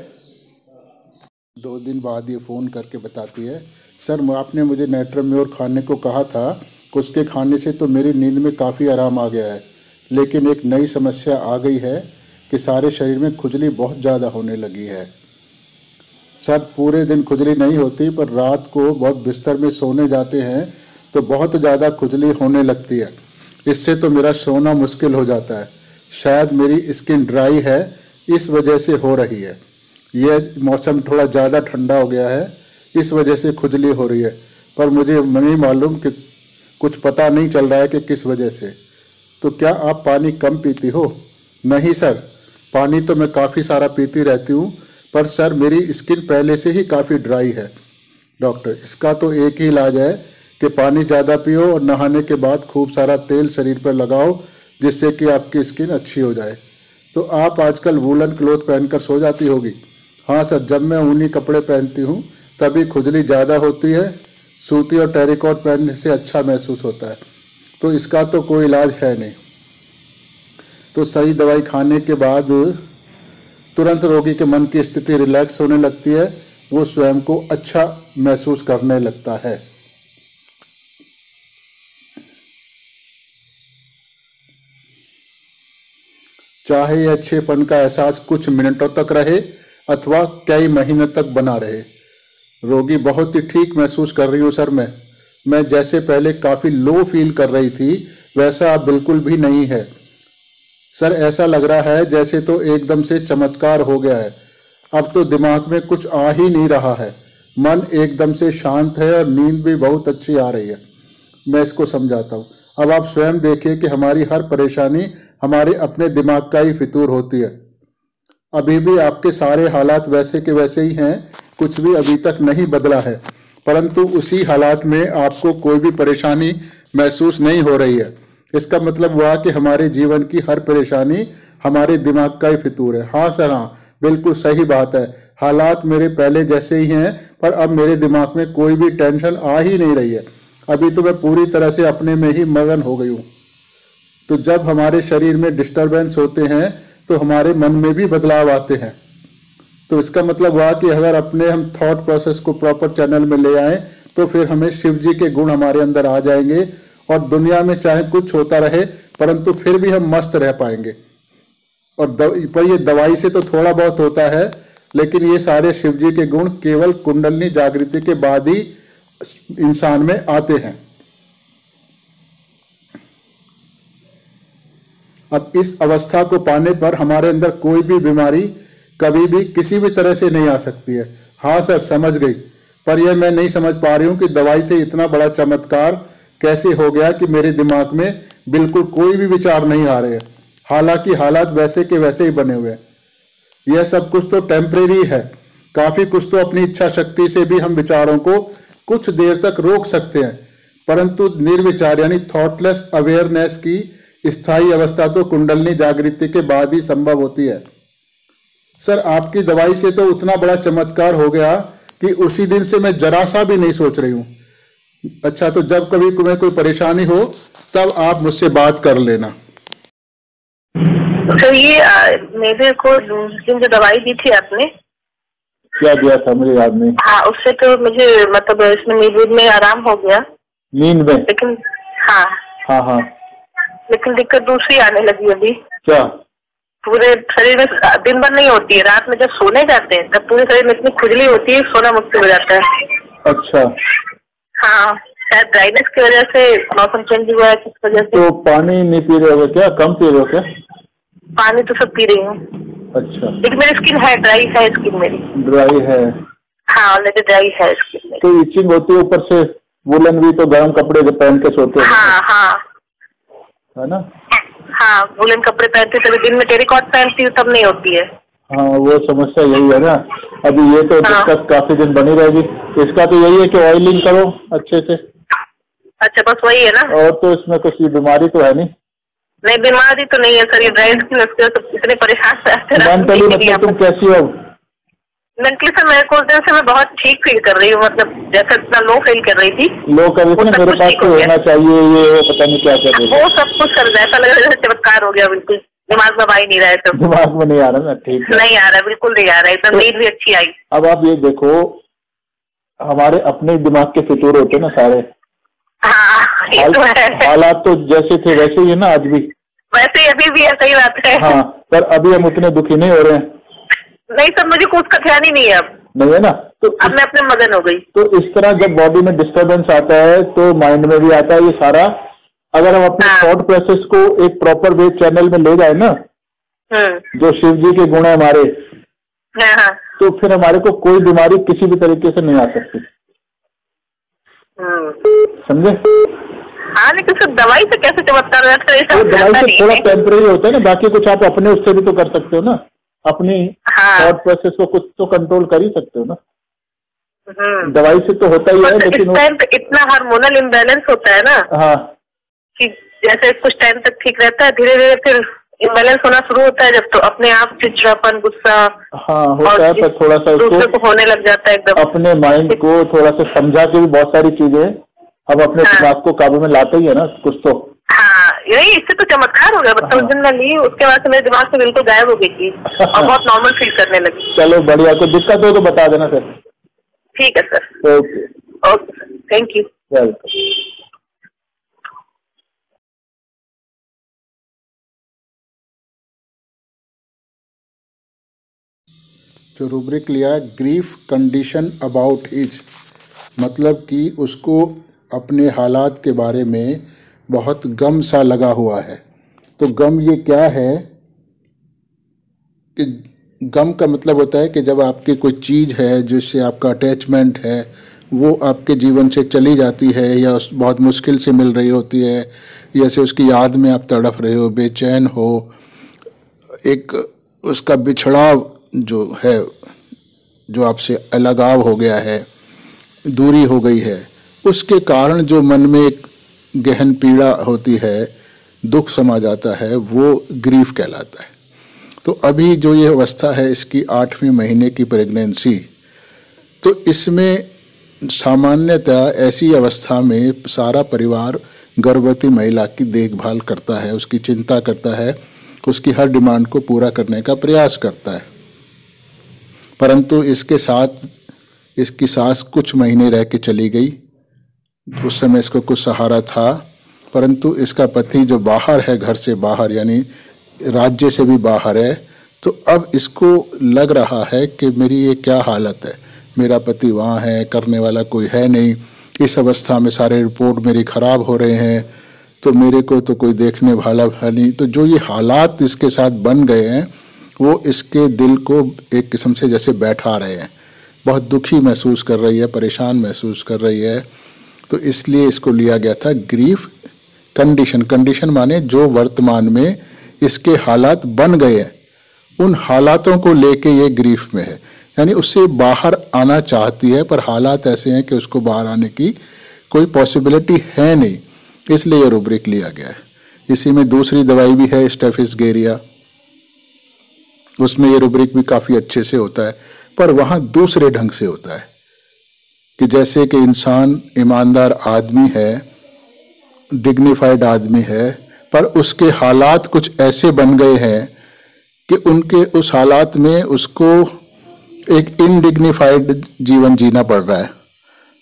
2 दिन बाद ये फ़ोन करके बताती है, सर आपने मुझे नेट्राम्योर खाने को कहा था, उसके खाने से तो मेरी नींद में काफ़ी आराम आ गया है, लेकिन एक नई समस्या आ गई है कि सारे शरीर में खुजली बहुत ज़्यादा होने लगी है। सर पूरे दिन खुजली नहीं होती, पर रात को बहुत बिस्तर में सोने जाते हैं तो बहुत ज़्यादा खुजली होने लगती है। इससे तो मेरा सोना मुश्किल हो जाता है। शायद मेरी स्किन ड्राई है, इस वजह से हो रही है। यह मौसम थोड़ा ज़्यादा ठंडा हो गया है, इस वजह से खुजली हो रही है, पर मुझे नहीं मालूम कि कुछ पता नहीं चल रहा है कि किस वजह से। तो क्या आप पानी कम पीती हो? नहीं सर, पानी तो मैं काफ़ी सारा पीती रहती हूँ, पर सर मेरी स्किन पहले से ही काफ़ी ड्राई है। डॉक्टर, इसका तो एक ही इलाज है कि पानी ज़्यादा पियो और नहाने के बाद खूब सारा तेल शरीर पर लगाओ, जिससे कि आपकी स्किन अच्छी हो जाए। तो आप आजकल वूलन क्लोथ पहनकर सो जाती होगी? हाँ सर, जब मैं ऊनी कपड़े पहनती हूँ तभी खुजली ज़्यादा होती है, सूती और टेरिकॉट पहनने से अच्छा महसूस होता है। तो इसका तो कोई इलाज है नहीं। तो सही दवाई खाने के बाद तुरंत रोगी के मन की स्थिति रिलैक्स होने लगती है, वो स्वयं को अच्छा महसूस करने लगता है। चाहे यह अच्छेपन का एहसास कुछ मिनटों तक रहे अथवा कई महीनों तक बना रहे। रोगी, बहुत ही ठीक महसूस कर रही हूँ सर। मैं जैसे पहले काफ़ी लो फील कर रही थी, वैसा अब बिल्कुल भी नहीं है सर। ऐसा लग रहा है जैसे तो एकदम से चमत्कार हो गया है। अब तो दिमाग में कुछ आ ही नहीं रहा है, मन एकदम से शांत है और नींद भी बहुत अच्छी आ रही है। मैं इसको समझाता हूँ। अब आप स्वयं देखिए कि हमारी हर परेशानी हमारे अपने दिमाग का ही फितूर होती है। अभी भी आपके सारे हालात वैसे के वैसे ही हैं, कुछ भी अभी तक नहीं बदला है, परंतु उसी हालात में आपको कोई भी परेशानी महसूस नहीं हो रही है। इसका मतलब हुआ कि हमारे जीवन की हर परेशानी हमारे दिमाग का ही फितूर है। हाँ सर, हाँ बिल्कुल सही बात है। हालात मेरे पहले जैसे ही हैं, पर अब मेरे दिमाग में कोई भी टेंशन आ ही नहीं रही है। अभी तो मैं पूरी तरह से अपने में ही मगन हो गई हूँ। तो जब हमारे शरीर में डिस्टरबेंस होते हैं तो हमारे मन में भी बदलाव आते हैं। तो इसका मतलब हुआ कि अगर अपने हम थॉट प्रोसेस को प्रॉपर चैनल में ले आए तो फिर हमें शिव जी के गुण हमारे अंदर आ जाएंगे और दुनिया में चाहे कुछ होता रहे परंतु फिर भी हम मस्त रह पाएंगे। और पर ये दवाई से तो थोड़ा बहुत होता है, लेकिन ये सारे शिव जी के गुण केवल कुंडलिनी जागृति के बाद ही इंसान में आते हैं। अब इस अवस्था को पाने पर हमारे अंदर कोई भी बीमारी कभी भी किसी भी तरह से नहीं आ सकती है। हाँ सर, समझ गई, पर यह मैं नहीं समझ पा रही हूँ कि दवाई से इतना बड़ा चमत्कार कैसे हो गया कि मेरे दिमाग में बिल्कुल कोई भी विचार नहीं आ रहे हैं, हालांकि हालात वैसे के वैसे ही बने हुए हैं। यह सब कुछ तो टेम्परेरी है। काफी कुछ तो अपनी इच्छा शक्ति से भी हम विचारों को कुछ देर तक रोक सकते हैं, परंतु निर्विचार यानी थॉटलेस अवेयरनेस की स्थायी अवस्था तो कुंडलिनी जागृति के बाद ही संभव होती है। सर, आपकी दवाई से तो उतना बड़ा चमत्कार हो गया कि उसी दिन से मैं जरा सा भी नहीं सोच रही हूँ। अच्छा, तो जब कभी तुम्हें कोई परेशानी हो तब आप मुझसे बात कर लेना। तो ये मेरे को जो दवाई दी थी आपने, क्या दिया था मुझे याद नहीं। हाँ, उससे तो मुझे मतलब इसमें नींद में आराम हो गया, नींद में, लेकिन हाँ हाँ हाँ, लेकिन दिक्कत दूसरी आने लगी अभी। क्या? पूरे शरीर में दिन भर नहीं होती है, रात में जब सोने जाते हैं तब पूरे शरीर में इतनी खुजली होती है, सोना मुश्किल हो जाता है। अच्छा। हाँ, शायद ड्राइनेस की वजह से, मौसम चेंज हुआ है, किस वजह से। तो पानी नहीं पी रहे हो क्या? कम पी रहे हो क्या? पानी तो सब पी रही हूँ। अच्छा। लेकिन मेरी स्किन है, ड्राई है स्किन मेरी। ड्राई है? हाँ, ऑलरेडी ड्राई है स्किन मेरी। तो इचिंग होती है ऊपर से, वुलन भी तो गर्म कपड़े पहन के सोते हैं। हाँ हाँ, है ना? हाँ, वुलन कपड़े पहनती तभी, दिन में टेरिकॉट पहनती हूँ तब नहीं होती है। हाँ, वो समस्या यही है ना। अभी ये तो दिक्कत काफी दिन बनी रहेगी। इसका तो यही है कि ऑयलिंग करो अच्छे से। अच्छा, बस वही है ना? और तो इसमें कुछ बीमारी तो है नहीं? नहीं, बीमारी तो नहीं है सर, ये ड्राई स्किन इतने परेशान रहते हैं। मेंटली मतलब तुम कैसी हो? मेंटली सर मेरे को दिन से मैं बहुत ठीक फील कर रही हूँ, मतलब जैसे इतना लो फील कर रही थी। लो कर रही थी ना, मेरे पास तो होना चाहिए, ये वो पता नहीं क्या कर रही है। वो सब कुछ सर ऐसा लग रहा है चमत्कार हो गया, बिल्कुल दिमाग में आ ही नहीं रहा है। सब दिमाग में नहीं आ रहा ना? ठीक है, नहीं आ रहा, बिल्कुल नहीं आ रहा है, तो नींद भी अच्छी आई। अब आप ये देखो, हमारे अपने दिमाग के फितूर होते ना सारे। हाँ, ये तो है। हालात तो जैसे थे वैसे ही है ना, आज भी वैसे अभी भी है, सही बात है। हाँ, पर अभी हम उतने दुखी नहीं हो रहे हैं। नहीं सर, मुझे कुछ का ध्यान ही नहीं है अब। नहीं है ना? तो अब मैं अपने मगन हो गई। तो इस तरह जब बॉडी में डिस्टरबेंस आता है तो माइंड में भी आता है ये सारा। अगर हम अपने थॉट प्रोसेस को एक प्रॉपर वे चैनल में ले जाए ना, जो शिव जी के गुण है हमारे, तो फिर हमारे को कोई बीमारी किसी भी तरीके से नहीं आ सकती। समझे? हाँ, लेकिन सिर्फ दवाई से कैसे चमत्कार होता है? तो दवाई से थोड़ा टेम्परेरी होता है ना, बाकी कुछ आप अपने उससे भी तो कर सकते हो ना, अपनी थॉट प्रोसेस को कुछ तो कंट्रोल कर ही सकते हो ना। दवाई से तो होता ही है, लेकिन इस टाइम पे इतना हार्मोनल इम्बैलेंस होता है ना, हाँ, कि जैसे कुछ टाइम तक ठीक रहता है, धीरे धीरे फिर इम्बैलेंस होना शुरू होता है, जब तो अपने आप चिड़चिड़ापन, गुस्सा, हाँ होता है, पर थोड़ा सा उसको होने लग जाता है एकदम। अपने माइंड को थोड़ा सा समझा के भी बहुत सारी चीजें अब अपने दिमाग को काबू में लाते ही है ना कुछ तो। हाँ, यही इससे तो चमत्कार हो गया। मतलब उस दिन मैं ली, उसके बाद से मेरे दिमाग से बिल्कुल गायब हो गई थी और बहुत नॉर्मल फील करने लगी। चलो बढ़िया, कोई दिक्कत हो तो बता देना सर। ठीक है sir. Okay okay sir, thank you. Welcome. जो रूब्रिक लिया, ग्रीफ कंडीशन अबाउट हिज, मतलब कि उसको अपने हालात के बारे में बहुत गम सा लगा हुआ है। तो गम ये क्या है कि गम का मतलब होता है कि जब आपकी कोई चीज़ है जिससे आपका अटैचमेंट है वो आपके जीवन से चली जाती है या बहुत मुश्किल से मिल रही होती है, जैसे उसकी याद में आप तड़प रहे हो, बेचैन हो, एक उसका बिछड़ाव जो है, जो आपसे अलगाव हो गया है, दूरी हो गई है, उसके कारण जो मन में एक गहन पीड़ा होती है, दुख समा जाता है, वो ग्रीफ कहलाता है। तो अभी जो ये अवस्था है, इसकी 8वें महीने की प्रेगनेंसी, तो इसमें सामान्यतः ऐसी अवस्था में सारा परिवार गर्भवती महिला की देखभाल करता है, उसकी चिंता करता है, उसकी हर डिमांड को पूरा करने का प्रयास करता है। परंतु इसके साथ इसकी सास कुछ महीने रह के चली गई। उस समय इसको कुछ सहारा था, परंतु इसका पति जो बाहर है, घर से बाहर यानी राज्य से भी बाहर है, तो अब इसको लग रहा है कि मेरी ये क्या हालत है, मेरा पति वहाँ है, करने वाला कोई है नहीं, इस अवस्था में सारे रिपोर्ट मेरी खराब हो रहे हैं, तो मेरे को तो कोई देखने वाला है नहीं। तो जो ये हालात इसके साथ बन गए हैं, वो इसके दिल को एक किस्म से जैसे बैठा रहे हैं, बहुत दुखी महसूस कर रही है, परेशान महसूस कर रही है। तो इसलिए इसको लिया गया था ग्रीफ कंडीशन। कंडीशन माने जो वर्तमान में इसके हालात बन गए हैं, उन हालातों को लेके ये ग्रीफ में है, यानी उससे बाहर आना चाहती है, पर हालात ऐसे हैं कि उसको बाहर आने की कोई पॉसिबिलिटी है नहीं, इसलिए ये रूब्रिक लिया गया है। इसी में दूसरी दवाई भी है, स्टेफिस-गेरिया, उसमें ये रूब्रिक भी काफ़ी अच्छे से होता है, पर वहाँ दूसरे ढंग से होता है कि जैसे कि इंसान ईमानदार आदमी है, डिग्निफाइड आदमी है, पर उसके हालात कुछ ऐसे बन गए हैं कि उनके उस हालात में उसको एक इनडिग्निफाइड जीवन जीना पड़ रहा है,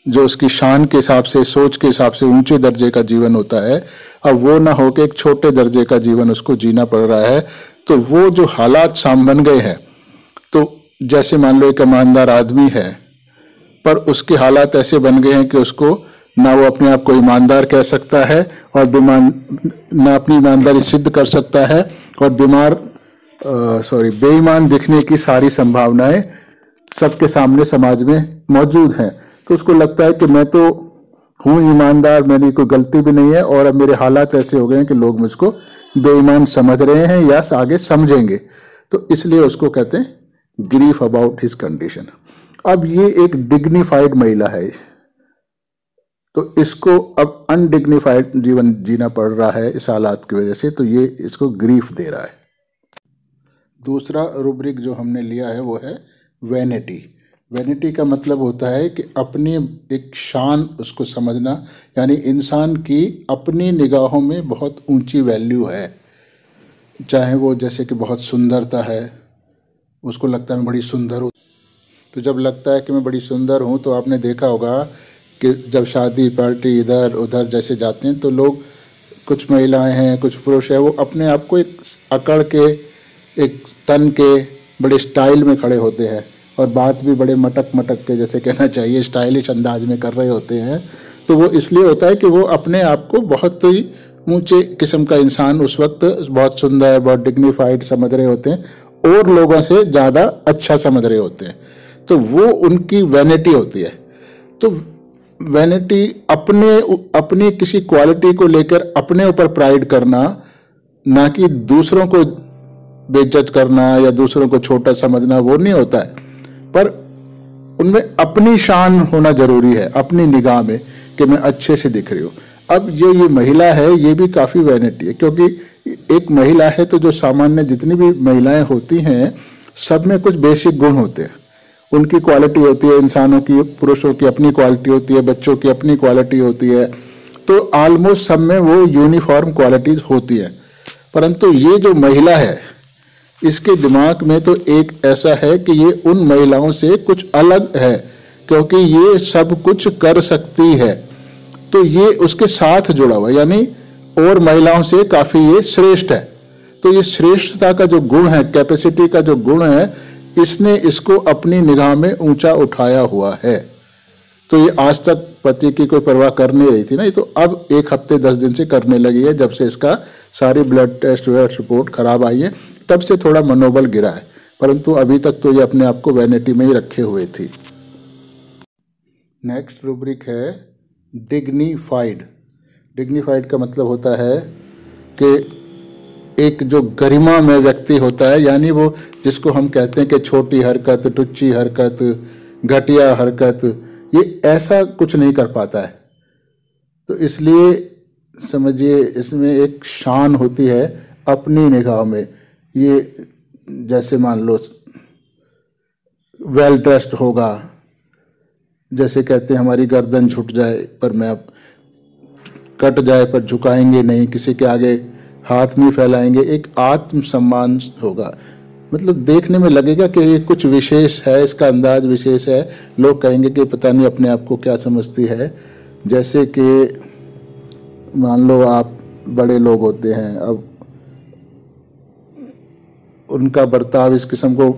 जो उसकी शान के हिसाब से, सोच के हिसाब से ऊंचे दर्जे का जीवन होता है, अब वो ना हो कि एक छोटे दर्जे का जीवन उसको जीना पड़ रहा है। तो वो जो हालात साम बन गए हैं, तो जैसे मान लो एक ईमानदार आदमी है, पर उसके हालात ऐसे बन गए हैं कि उसको ना वो अपने आप को ईमानदार कह सकता है और ना अपनी ईमानदारी सिद्ध कर सकता है, और बेईमान दिखने की सारी संभावनाएं सबके सामने समाज में मौजूद हैं। तो उसको लगता है कि मैं तो हूँ ईमानदार, मेरी कोई गलती भी नहीं है, और अब मेरे हालात ऐसे हो गए हैं कि लोग मुझको बेईमान समझ रहे हैं या आगे समझेंगे। तो इसलिए उसको कहते हैं ग्रीफ अबाउट हिज कंडीशन। अब ये एक डिग्निफाइड महिला है, तो इसको अब अनडिग्निफाइड जीवन जीना पड़ रहा है इस हालात की वजह से, तो ये इसको ग्रीफ दे रहा है। दूसरा रूब्रिक जो हमने लिया है वो है वैनिटी। वैनिटी का मतलब होता है कि अपनी एक शान उसको समझना, यानी इंसान की अपनी निगाहों में बहुत ऊंची वैल्यू है, चाहे वो जैसे कि बहुत सुंदरता है, उसको लगता है मैं बड़ी सुंदर हूँ। तो जब लगता है कि मैं बड़ी सुंदर हूँ, तो आपने देखा होगा कि जब शादी पार्टी इधर उधर जैसे जाते हैं, तो लोग, कुछ महिलाएं हैं, कुछ पुरुष है, वो अपने आप को एक अकड़ के, एक तन के बड़े स्टाइल में खड़े होते हैं, और बात भी बड़े मटक के, जैसे कहना चाहिए स्टाइलिश अंदाज में कर रहे होते हैं। तो वो इसलिए होता है कि वो अपने आप को बहुत ही ऊंचे किस्म का इंसान उस वक्त बहुत सुंदर, बहुत डिग्निफाइड समझ रहे होते हैं, और लोगों से ज़्यादा अच्छा समझ रहे होते हैं। तो वो उनकी वैनिटी होती है। तो वैनिटी अपनी किसी क्वालिटी को लेकर अपने ऊपर प्राइड करना, ना कि दूसरों को बेइज्जत करना या दूसरों को छोटा समझना, वो नहीं होता है, पर उनमें अपनी शान होना जरूरी है, अपनी निगाह में कि मैं अच्छे से दिख रही हूँ। अब ये महिला है, ये भी काफ़ी वैनिटी है, क्योंकि एक महिला है तो जो सामान्य जितनी भी महिलाएं होती हैं, सब में कुछ बेसिक गुण होते हैं, उनकी क्वालिटी होती है, इंसानों की, पुरुषों की अपनी क्वालिटी होती है, बच्चों की अपनी क्वालिटी होती है, तो ऑलमोस्ट सब में वो यूनिफॉर्म क्वालिटीज होती है। परंतु ये जो महिला है, इसके दिमाग में तो एक ऐसा है कि ये उन महिलाओं से कुछ अलग है, क्योंकि ये सब कुछ कर सकती है, तो ये उसके साथ जुड़ा हुआ, यानी और महिलाओं से काफ़ी ये श्रेष्ठ है। तो ये श्रेष्ठता का जो गुण है, कैपेसिटी का जो गुण है, इसने इसको अपनी निगाह में ऊंचा उठाया हुआ है। तो ये आज तक पति की कोई परवाह कर नहीं रही थी ना, ये तो अब 1 हफ्ते 10 दिन से करने लगी है, जब से इसका सारी ब्लड टेस्ट रिपोर्ट खराब आई है, तब से थोड़ा मनोबल गिरा है, परंतु अभी तक तो ये अपने आप को वैनिटी में ही रखे हुए थी। नेक्स्ट रूब्रिक है डिग्निफाइड। डिग्निफाइड का मतलब होता है कि एक जो गरिमा में व्यक्ति होता है, यानी वो जिसको हम कहते हैं कि छोटी हरकत, टुच्ची हरकत, घटिया हरकत, ये ऐसा कुछ नहीं कर पाता है। तो इसलिए समझिए इसमें एक शान होती है अपनी निगाह में। ये जैसे मान लो वेल ड्रेस्ड होगा, जैसे कहते हैं हमारी गर्दन झुक जाए पर मैं अब कट जाए पर झुकाएंगे नहीं, किसी के आगे हाथ नहीं फैलाएंगे, एक आत्मसम्मान होगा। मतलब देखने में लगेगा कि ये कुछ विशेष है, इसका अंदाज विशेष है। लोग कहेंगे कि पता नहीं अपने आप को क्या समझती है। जैसे कि मान लो आप बड़े लोग होते हैं, अब उनका बर्ताव इस किस्म को,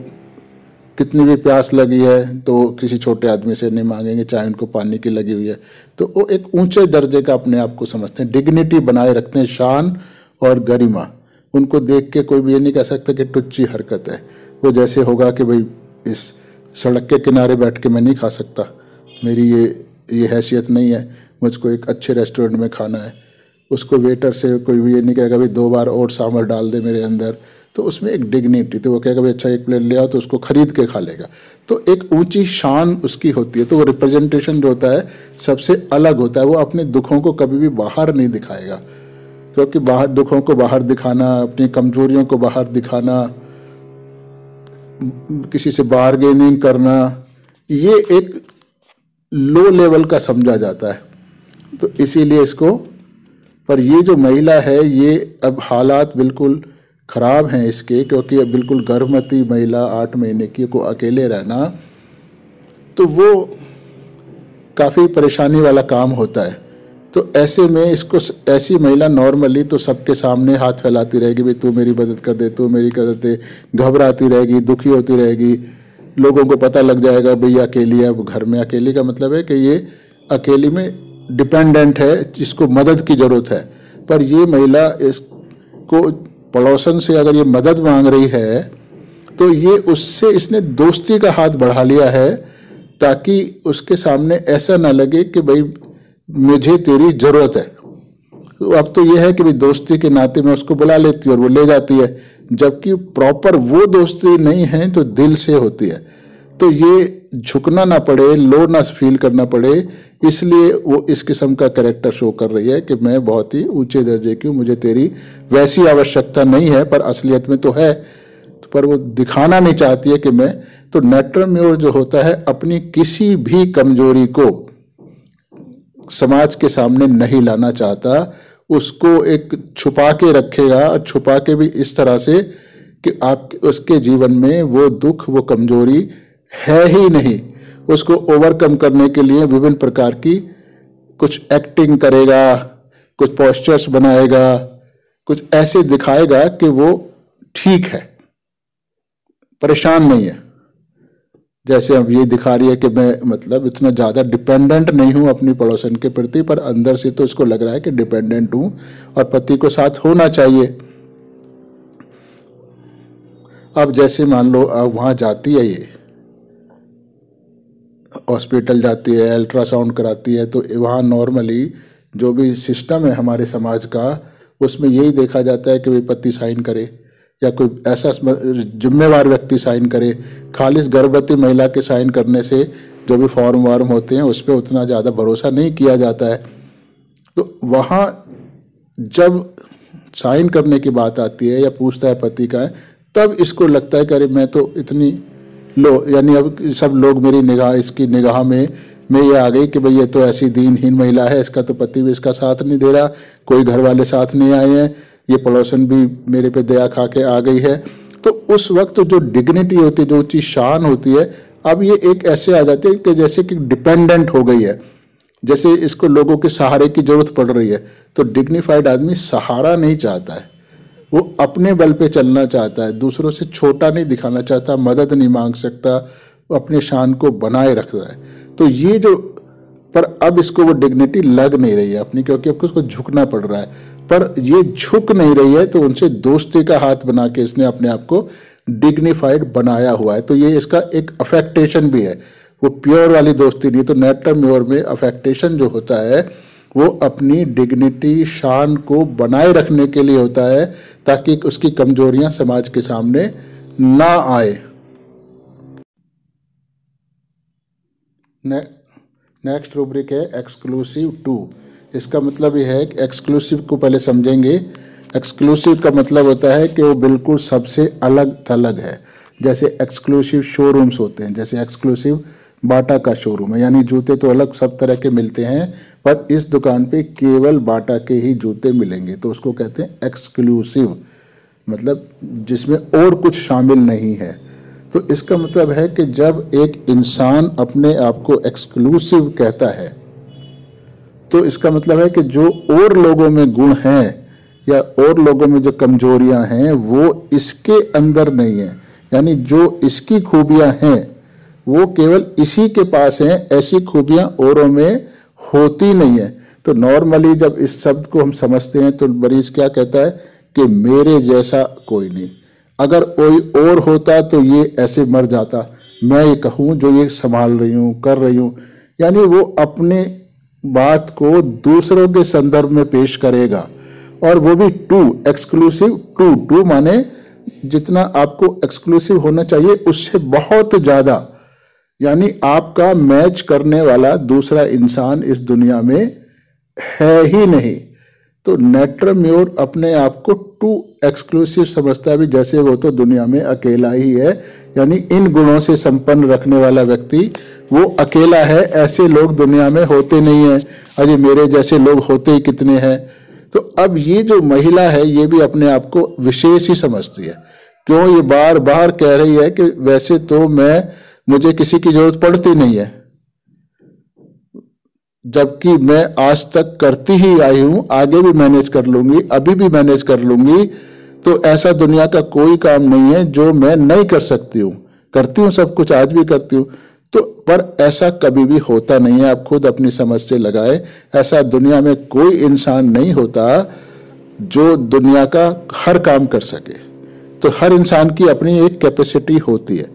कितनी भी प्यास लगी है तो किसी छोटे आदमी से नहीं मांगेंगे, चाहे उनको पानी की लगी हुई है। तो वो एक ऊंचे दर्जे का अपने आप को समझते हैं, डिग्निटी बनाए रखते हैं, शान और गरिमा। उनको देख के कोई भी ये नहीं कह सकता कि टुच्ची हरकत है। वो जैसे होगा कि भाई इस सड़क के किनारे बैठ के मैं नहीं खा सकता, मेरी ये हैसियत नहीं है, मुझको एक अच्छे रेस्टोरेंट में खाना है। उसको वेटर से कोई भी ये नहीं कहेगा भाई 2 बार और सांभर डाल दे मेरे अंदर, तो उसमें एक डिग्निटी, तो वो कहेगा भाई अच्छा 1 प्लेट ले आओ, तो उसको खरीद के खा लेगा। तो एक ऊंची शान उसकी होती है। तो वो रिप्रेजेंटेशन जो होता है सबसे अलग होता है। वो अपने दुखों को कभी भी बाहर नहीं दिखाएगा, क्योंकि बाहर दुखों को बाहर दिखाना, अपनी कमजोरियों को बाहर दिखाना, किसी से बार्गेनिंग करना, ये एक लो लेवल का समझा जाता है। तो इसीलिए इसको, पर ये जो महिला है ये अब हालात बिल्कुल खराब हैं इसके, क्योंकि अब बिल्कुल गर्भवती महिला 8 महीने की को अकेले रहना, तो वो काफ़ी परेशानी वाला काम होता है। तो ऐसे में इसको, ऐसी महिला नॉर्मली तो सबके सामने हाथ फैलाती रहेगी, भाई तू मेरी मदद कर दे, तू मेरी कर दे, घबराती रहेगी, दुखी होती रहेगी। लोगों को पता लग जाएगा भाई अकेली है। अब घर में अकेली का मतलब है कि ये अकेली में डिपेंडेंट है, जिसको मदद की ज़रूरत है। पर ये महिला इसको पड़ोसन से अगर ये मदद मांग रही है तो ये उससे, इसने दोस्ती का हाथ बढ़ा लिया है, ताकि उसके सामने ऐसा ना लगे कि भाई मुझे तेरी ज़रूरत है। तो अब तो ये है कि भाई दोस्ती के नाते में उसको बुला लेती है और वो ले जाती है, जबकि प्रॉपर वो दोस्ती नहीं है जो दिल से होती है। तो ये झुकना ना पड़े, लो ना फील करना पड़े, इसलिए वो इस किस्म का कैरेक्टर शो कर रही है कि मैं बहुत ही ऊंचे दर्जे की हूँ, मुझे तेरी वैसी आवश्यकता नहीं है, पर असलियत में तो है, पर वो दिखाना नहीं चाहती है कि मैं। तो नेटरम्योर जो होता है अपनी किसी भी कमजोरी को समाज के सामने नहीं लाना चाहता, उसको एक छुपा के रखेगा, और छुपा के भी इस तरह से कि आप उसके जीवन में वो दुख, वो कमजोरी है ही नहीं। उसको ओवरकम करने के लिए विभिन्न प्रकार की कुछ एक्टिंग करेगा, कुछ पोस्चर्स बनाएगा, कुछ ऐसे दिखाएगा कि वो ठीक है, परेशान नहीं है। जैसे अब ये दिखा रही है कि मैं मतलब इतना ज़्यादा डिपेंडेंट नहीं हूँ अपनी पड़ोसन के प्रति, पर अंदर से तो इसको लग रहा है कि डिपेंडेंट हूँ और पति को साथ होना चाहिए। अब जैसे मान लो अब वहाँ जाती है, ये हॉस्पिटल जाती है, अल्ट्रासाउंड कराती है, तो वहाँ नॉर्मली जो भी सिस्टम है हमारे समाज का, उसमें यही देखा जाता है कि भाई पति साइन करे या कोई ऐसा जिम्मेवार व्यक्ति साइन करे। खालिस गर्भवती महिला के साइन करने से जो भी फॉर्म वार्म होते हैं उस पर उतना ज़्यादा भरोसा नहीं किया जाता है। तो वहाँ जब साइन करने की बात आती है या पूछता है पति का है, तब इसको लगता है कि अरे मैं तो इतनी लो, यानी अब सब लोग मेरी निगाह, इसकी निगाह में ये आ गई कि भाई ये तो ऐसी दीनहीन महिला है, इसका तो पति भी इसका साथ नहीं दे रहा, कोई घर वाले साथ नहीं आए हैं, ये पड़ोसन भी मेरे पे दया खा के आ गई है। तो उस वक्त जो डिग्निटी होती है, जो चीज़ शान होती है, अब ये एक ऐसे आ जाती है कि जैसे कि डिपेंडेंट हो गई है, जैसे इसको लोगों के सहारे की जरूरत पड़ रही है। तो डिग्निफाइड आदमी सहारा नहीं चाहता है, वो अपने बल पे चलना चाहता है, दूसरों से छोटा नहीं दिखाना चाहता, मदद नहीं मांग सकता, वो अपने शान को बनाए रखता है। तो ये जो, पर अब इसको वो डिग्निटी लग नहीं रही है अपनी, क्योंकि अब उसको झुकना पड़ रहा है। पर ये झुक नहीं रही है, तो उनसे दोस्ती का हाथ बना के इसने अपने आप को डिग्निफाइड बनाया हुआ है। तो ये इसका एक अफेक्टेशन भी है, वो प्योर वाली दोस्ती नहीं। तो नेटरम्योर में अफेक्टेशन जो होता है वो अपनी डिग्निटी, शान को बनाए रखने के लिए होता है, ताकि उसकी कमजोरियां समाज के सामने ना आए। नेक्स्ट रूब्रिक है एक्सक्लूसिव टू। इसका मतलब ये है कि एक्सक्लूसिव को पहले समझेंगे। एक्सक्लूसिव का मतलब होता है कि वो बिल्कुल सबसे अलग थलग है। जैसे एक्सक्लूसिव शोरूम्स होते हैं, जैसे एक्सक्लूसिव बाटा का शोरूम है, यानी जूते तो अलग सब तरह के मिलते हैं, पर इस दुकान पे केवल बाटा के ही जूते मिलेंगे, तो उसको कहते हैं एक्सक्लूसिव, मतलब जिसमें और कुछ शामिल नहीं है। तो इसका मतलब है कि जब एक इंसान अपने आप को एक्सक्लूसिव कहता है, तो इसका मतलब है कि जो और लोगों में गुण हैं या और लोगों में जो कमजोरियां हैं वो इसके अंदर नहीं है, यानी जो इसकी खूबियां हैं वो केवल इसी के पास हैं, ऐसी खूबियां औरों में होती नहीं है। तो नॉर्मली जब इस शब्द को हम समझते हैं तो मरीज क्या कहता है कि मेरे जैसा कोई नहीं, अगर कोई और होता तो ये ऐसे मर जाता, मैं ये कहूँ जो ये संभाल रही हूँ, कर रही हूँ, यानी वो अपने बात को दूसरों के संदर्भ में पेश करेगा। और वो भी टू, एक्सक्लूसिव टू, टू माने जितना आपको एक्सक्लूसिव होना चाहिए उससे बहुत ज्यादा, यानी आपका मैच करने वाला दूसरा इंसान इस दुनिया में है ही नहीं। तो नेट्रम्योर अपने आप को टू एक्सक्लूसिव समझता भी, जैसे वो तो दुनिया में अकेला ही है, यानी इन गुणों से संपन्न रखने वाला व्यक्ति वो अकेला है, ऐसे लोग दुनिया में होते नहीं हैं। अरे मेरे जैसे लोग होते ही कितने हैं। तो अब ये जो महिला है ये भी अपने आप को विशेष ही समझती है। क्यों? ये बार बार कह रही है कि वैसे तो मुझे किसी की जरूरत पड़ती नहीं है, जबकि मैं आज तक करती ही आई हूं, आगे भी मैनेज कर लूंगी, अभी भी मैनेज कर लूंगी। तो ऐसा दुनिया का कोई काम नहीं है जो मैं नहीं कर सकती हूँ, करती हूँ सब कुछ, आज भी करती हूँ। तो पर ऐसा कभी भी होता नहीं है, आप खुद अपनी समझ से लगाए। ऐसा दुनिया में कोई इंसान नहीं होता जो दुनिया का हर काम कर सके। तो हर इंसान की अपनी एक कैपेसिटी होती है,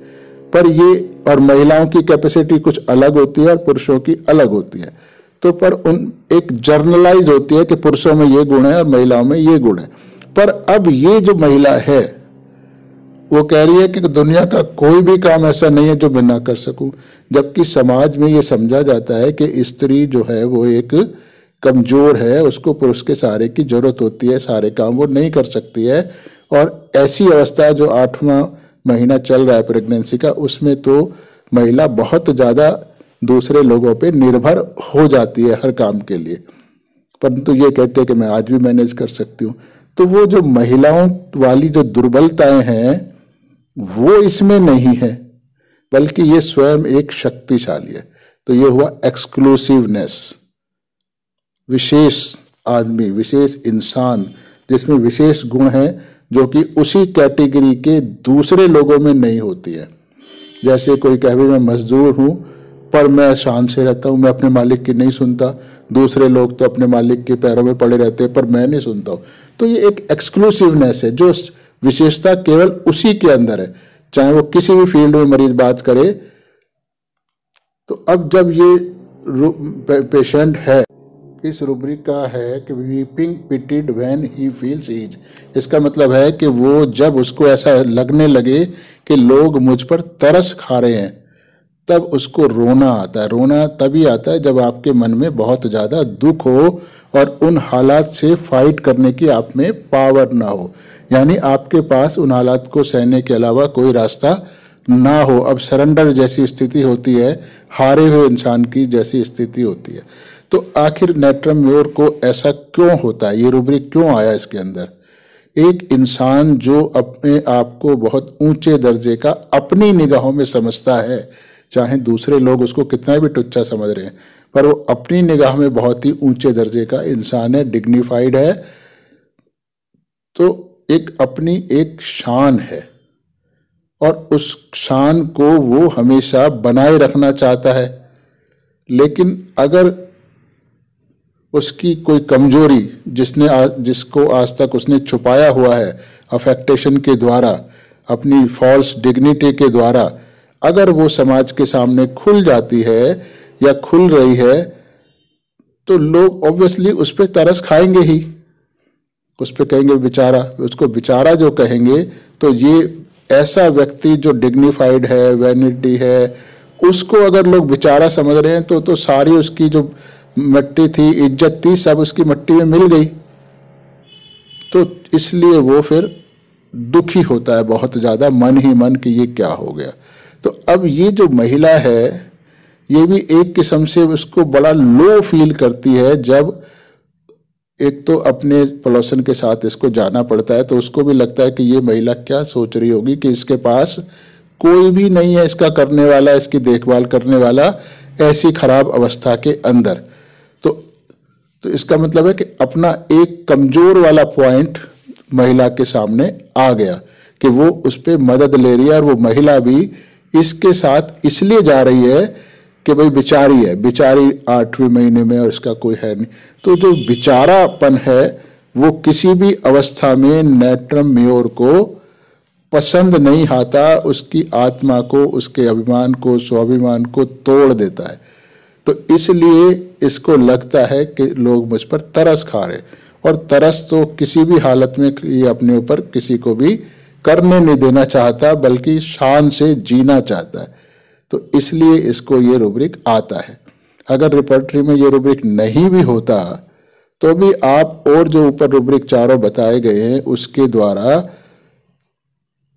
पर ये और महिलाओं की कैपेसिटी कुछ अलग होती है और पुरुषों की अलग होती है। तो पर उन एक जर्नलाइज होती है कि पुरुषों में ये गुण है और महिलाओं में ये गुण है। पर अब ये जो महिला है वो कह रही है कि दुनिया का कोई भी काम ऐसा नहीं है जो मैं ना कर सकूं, जबकि समाज में ये समझा जाता है कि स्त्री जो है वो एक कमजोर है, उसको पुरुष के सहारे की जरूरत होती है, सारे काम वो नहीं कर सकती है। और ऐसी अवस्था जो 8वां महीना चल रहा है प्रेगनेंसी का, उसमें तो महिला बहुत ज्यादा दूसरे लोगों पे निर्भर हो जाती है हर काम के लिए, परंतु ये कहते हैं कि मैं आज भी मैनेज कर सकती हूँ। तो वो जो महिलाओं वाली जो दुर्बलताएं हैं वो इसमें नहीं है, बल्कि ये स्वयं एक शक्तिशाली है। तो ये हुआ एक्सक्लूसिवनेस, विशेष आदमी, विशेष इंसान जिसमें विशेष गुण है जो कि उसी कैटेगरी के दूसरे लोगों में नहीं होती है। जैसे कोई कहे मैं मजदूर हूं पर मैं शान से रहता हूं, मैं अपने मालिक की नहीं सुनता, दूसरे लोग तो अपने मालिक के पैरों में पड़े रहते हैं पर मैं नहीं सुनता हूं। तो ये एक एक्सक्लूसिवनेस है, जो विशेषता केवल उसी के अंदर है, चाहे वो किसी भी फील्ड में मरीज बात करे। तो अब जब ये पेशेंट है, इस रूब्रिक का है कि weeping pitied when he feels ease. इसका मतलब है कि वो जब उसको ऐसा लगने लगे कि लोग मुझ पर तरस खा रहे हैं, तब उसको रोना आता है। रोना तभी आता है जब आपके मन में बहुत ज्यादा दुख हो और उन हालात से फाइट करने की आप में पावर ना हो, यानी आपके पास उन हालात को सहने के अलावा कोई रास्ता ना हो। अब सरेंडर जैसी स्थिति होती है, हारे हुए इंसान की जैसी स्थिति होती है। तो आखिर नेट्रम्योर को ऐसा क्यों होता है, ये रूब्रिक क्यों आया इसके अंदर? एक इंसान जो अपने आप को बहुत ऊंचे दर्जे का अपनी निगाहों में समझता है, चाहे दूसरे लोग उसको कितना भी टुच्चा समझ रहे हैं, पर वो अपनी निगाह में बहुत ही ऊंचे दर्जे का इंसान है, डिग्निफाइड है, तो एक अपनी एक शान है और उस शान को वो हमेशा बनाए रखना चाहता है। लेकिन अगर उसकी कोई कमजोरी जिसको आज तक उसने छुपाया हुआ है अफेक्टेशन के द्वारा, अपनी फॉल्स डिग्निटी के द्वारा, अगर वो समाज के सामने खुल जाती है या खुल रही है, तो लोग ऑब्वियसली उस पर तरस खाएंगे ही, उस पर कहेंगे बेचारा, उसको बेचारा जो कहेंगे तो ये ऐसा व्यक्ति जो डिग्निफाइड है, वैनिटी है, उसको अगर लोग बेचारा समझ रहे हैं तो सारी उसकी जो मिट्टी थी, इज्जत थी, सब उसकी मिट्टी में मिल गई। तो इसलिए वो फिर दुखी होता है बहुत ज़्यादा, मन ही मन कि ये क्या हो गया। तो अब ये जो महिला है ये भी एक किस्म से उसको बड़ा लो फील करती है, जब एक तो अपने पड़ोसन के साथ इसको जाना पड़ता है तो उसको भी लगता है कि ये महिला क्या सोच रही होगी कि इसके पास कोई भी नहीं है इसका करने वाला, इसकी देखभाल करने वाला, ऐसी खराब अवस्था के अंदर। तो इसका मतलब है कि अपना एक कमजोर वाला पॉइंट महिला के सामने आ गया कि वो उस पर मदद ले रही है, और वो महिला भी इसके साथ इसलिए जा रही है कि भाई बेचारी है, बेचारी 8वें महीने में और इसका कोई है नहीं। तो जो बेचारापन है वो किसी भी अवस्था में नेट्रम मेयोर को पसंद नहीं आता, उसकी आत्मा को, उसके अभिमान को, स्वाभिमान को तोड़ देता है। तो इसलिए इसको लगता है कि लोग मुझ पर तरस खा रहे, और तरस तो किसी भी हालत में ये अपने ऊपर किसी को भी करने नहीं देना चाहता, बल्कि शान से जीना चाहता है। तो इसलिए इसको ये रूब्रिक आता है। अगर रिपर्टरी में ये रूब्रिक नहीं भी होता तो भी आप और जो ऊपर रूब्रिक चारों बताए गए हैं उसके द्वारा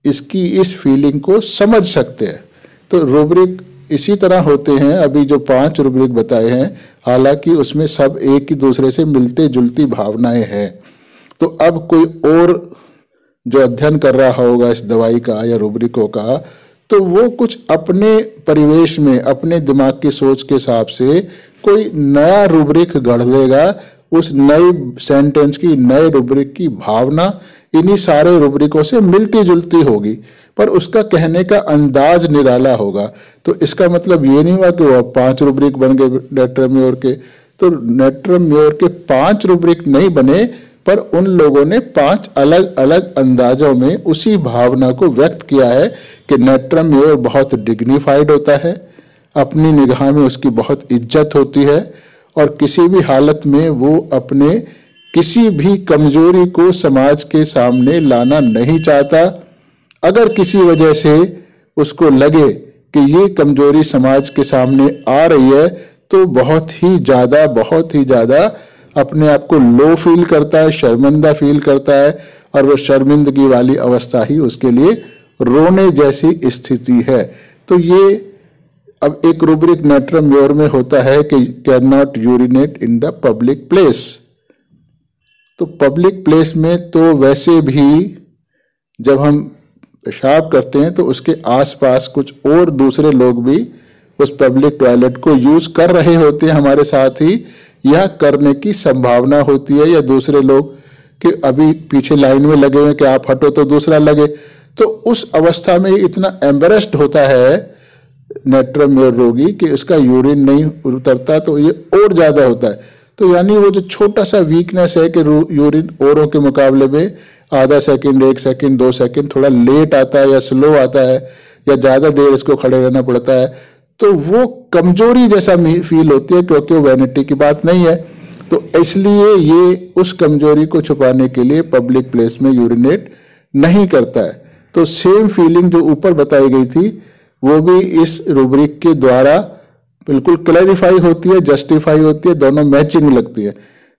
इसकी इस फीलिंग को समझ सकते हैं। तो रूब्रिक इसी तरह होते हैं, अभी जो 5 रूब्रिक बताए हैं, हालांकि उसमें सब एक ही दूसरे से मिलते जुलती भावनाएं हैं। तो अब कोई और जो अध्ययन कर रहा होगा इस दवाई का या रूब्रिकों का, तो वो कुछ अपने परिवेश में, अपने दिमाग की सोच के हिसाब से कोई नया रूब्रिक गढ़ लेगा। उस नए सेंटेंस की, नए रूब्रिक की भावना इन्हीं सारे रूब्रिकों से मिलती जुलती होगी, पर उसका कहने का अंदाज निराला होगा। तो इसका मतलब ये नहीं हुआ कि वो 5 रूब्रिक बन गए नेट्रम मेयोर के। तो नेट्रम मेयोर के 5 रूब्रिक नहीं बने, पर उन लोगों ने 5 अलग अलग अंदाजों में उसी भावना को व्यक्त किया है कि नेट्रम मेयोर बहुत डिग्निफाइड होता है, अपनी निगाह में उसकी बहुत इज्जत होती है, और किसी भी हालत में वो अपने किसी भी कमजोरी को समाज के सामने लाना नहीं चाहता। अगर किसी वजह से उसको लगे कि ये कमजोरी समाज के सामने आ रही है तो बहुत ही ज्यादा अपने आप को लो फील करता है, शर्मिंदा फील करता है, और वो शर्मिंदगी वाली अवस्था ही उसके लिए रोने जैसी स्थिति है। तो ये अब एक रूब्रिक नेट्रम मेयोर में होता है कि can not urinate in the public place. तो पब्लिक प्लेस में तो वैसे भी जब हम पेशाब करते हैं तो उसके आसपास कुछ और दूसरे लोग भी उस पब्लिक टॉयलेट को यूज कर रहे होते हैं हमारे साथ ही, यह करने की संभावना होती है, या दूसरे लोग कि अभी पीछे लाइन में लगे हुए कि आप हटो तो दूसरा लगे। तो उस अवस्था में इतना एम्बेरेस्ड होता है नेट्रम मेयोर रोगी कि उसका यूरिन नहीं उतरता, तो ये और ज्यादा होता है। तो यानी वो जो छोटा सा वीकनेस है कि यूरिन औरों के मुकाबले में आधा सेकंड, 1 सेकंड, 2 सेकंड थोड़ा लेट आता है या स्लो आता है, या ज्यादा देर इसको खड़े रहना पड़ता है, तो वो कमजोरी जैसा फील होती है, क्योंकि वो वैनिटी की बात नहीं है। तो इसलिए ये उस कमजोरी को छुपाने के लिए पब्लिक प्लेस में यूरिनेट नहीं करता है। तो सेम फीलिंग जो ऊपर बताई गई थी वो भी इस रूब्रिक के द्वारा बिल्कुल क्लैरिफाई होती है, जस्टिफाई होती है, दोनों मैचिंग लगती है।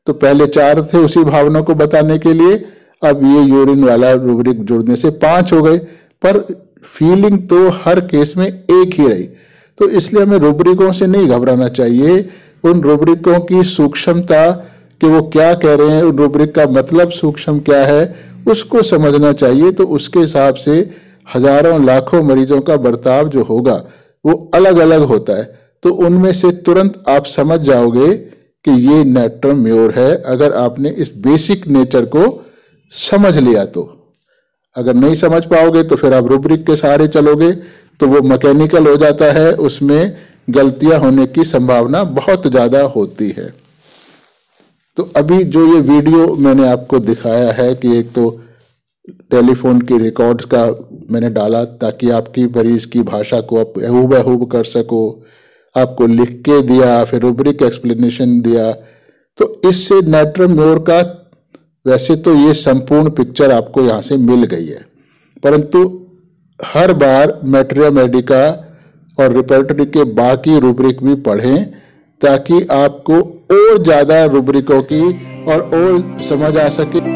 तो पहले 4 थे उसी भावना को बताने के लिए, अब ये यूरिन वाला रूब्रिक जुड़ने से 5 हो गए, पर फीलिंग तो हर केस में एक ही रही। तो इसलिए हमें रूब्रिकों से नहीं घबराना चाहिए, उन रूब्रिकों की सूक्ष्मता कि वो क्या कह रहे हैं, उन रूब्रिक का मतलब सूक्ष्म क्या है, उसको समझना चाहिए। तो उसके हिसाब से हजारों लाखों मरीजों का बर्ताव जो होगा वो अलग अलग होता है। तो उनमें से तुरंत आप समझ जाओगे कि ये नेट्रम मेयोर है, अगर आपने इस बेसिक नेचर को समझ लिया। तो अगर नहीं समझ पाओगे तो फिर आप रूब्रिक के सहारे चलोगे तो वो मैकेनिकल हो जाता है, उसमें गलतियां होने की संभावना बहुत ज्यादा होती है। तो अभी जो ये वीडियो मैंने आपको दिखाया है कि एक तो टेलीफोन की रिकॉर्ड्स का मैंने डाला ताकि आपकी मरीज की भाषा को आप हूबहूब कर सको, आपको लिख के दिया, फिर रूब्रिक एक्सप्लेनेशन दिया, तो इससे नेट्रोम्योर का वैसे तो ये संपूर्ण पिक्चर आपको यहाँ से मिल गई है, परंतु हर बार मैटरिया मेडिका और रिपर्टरी के बाकी रूब्रिक भी पढ़ें ताकि आपको और ज़्यादा रूब्रिकों की और समझ आ सके।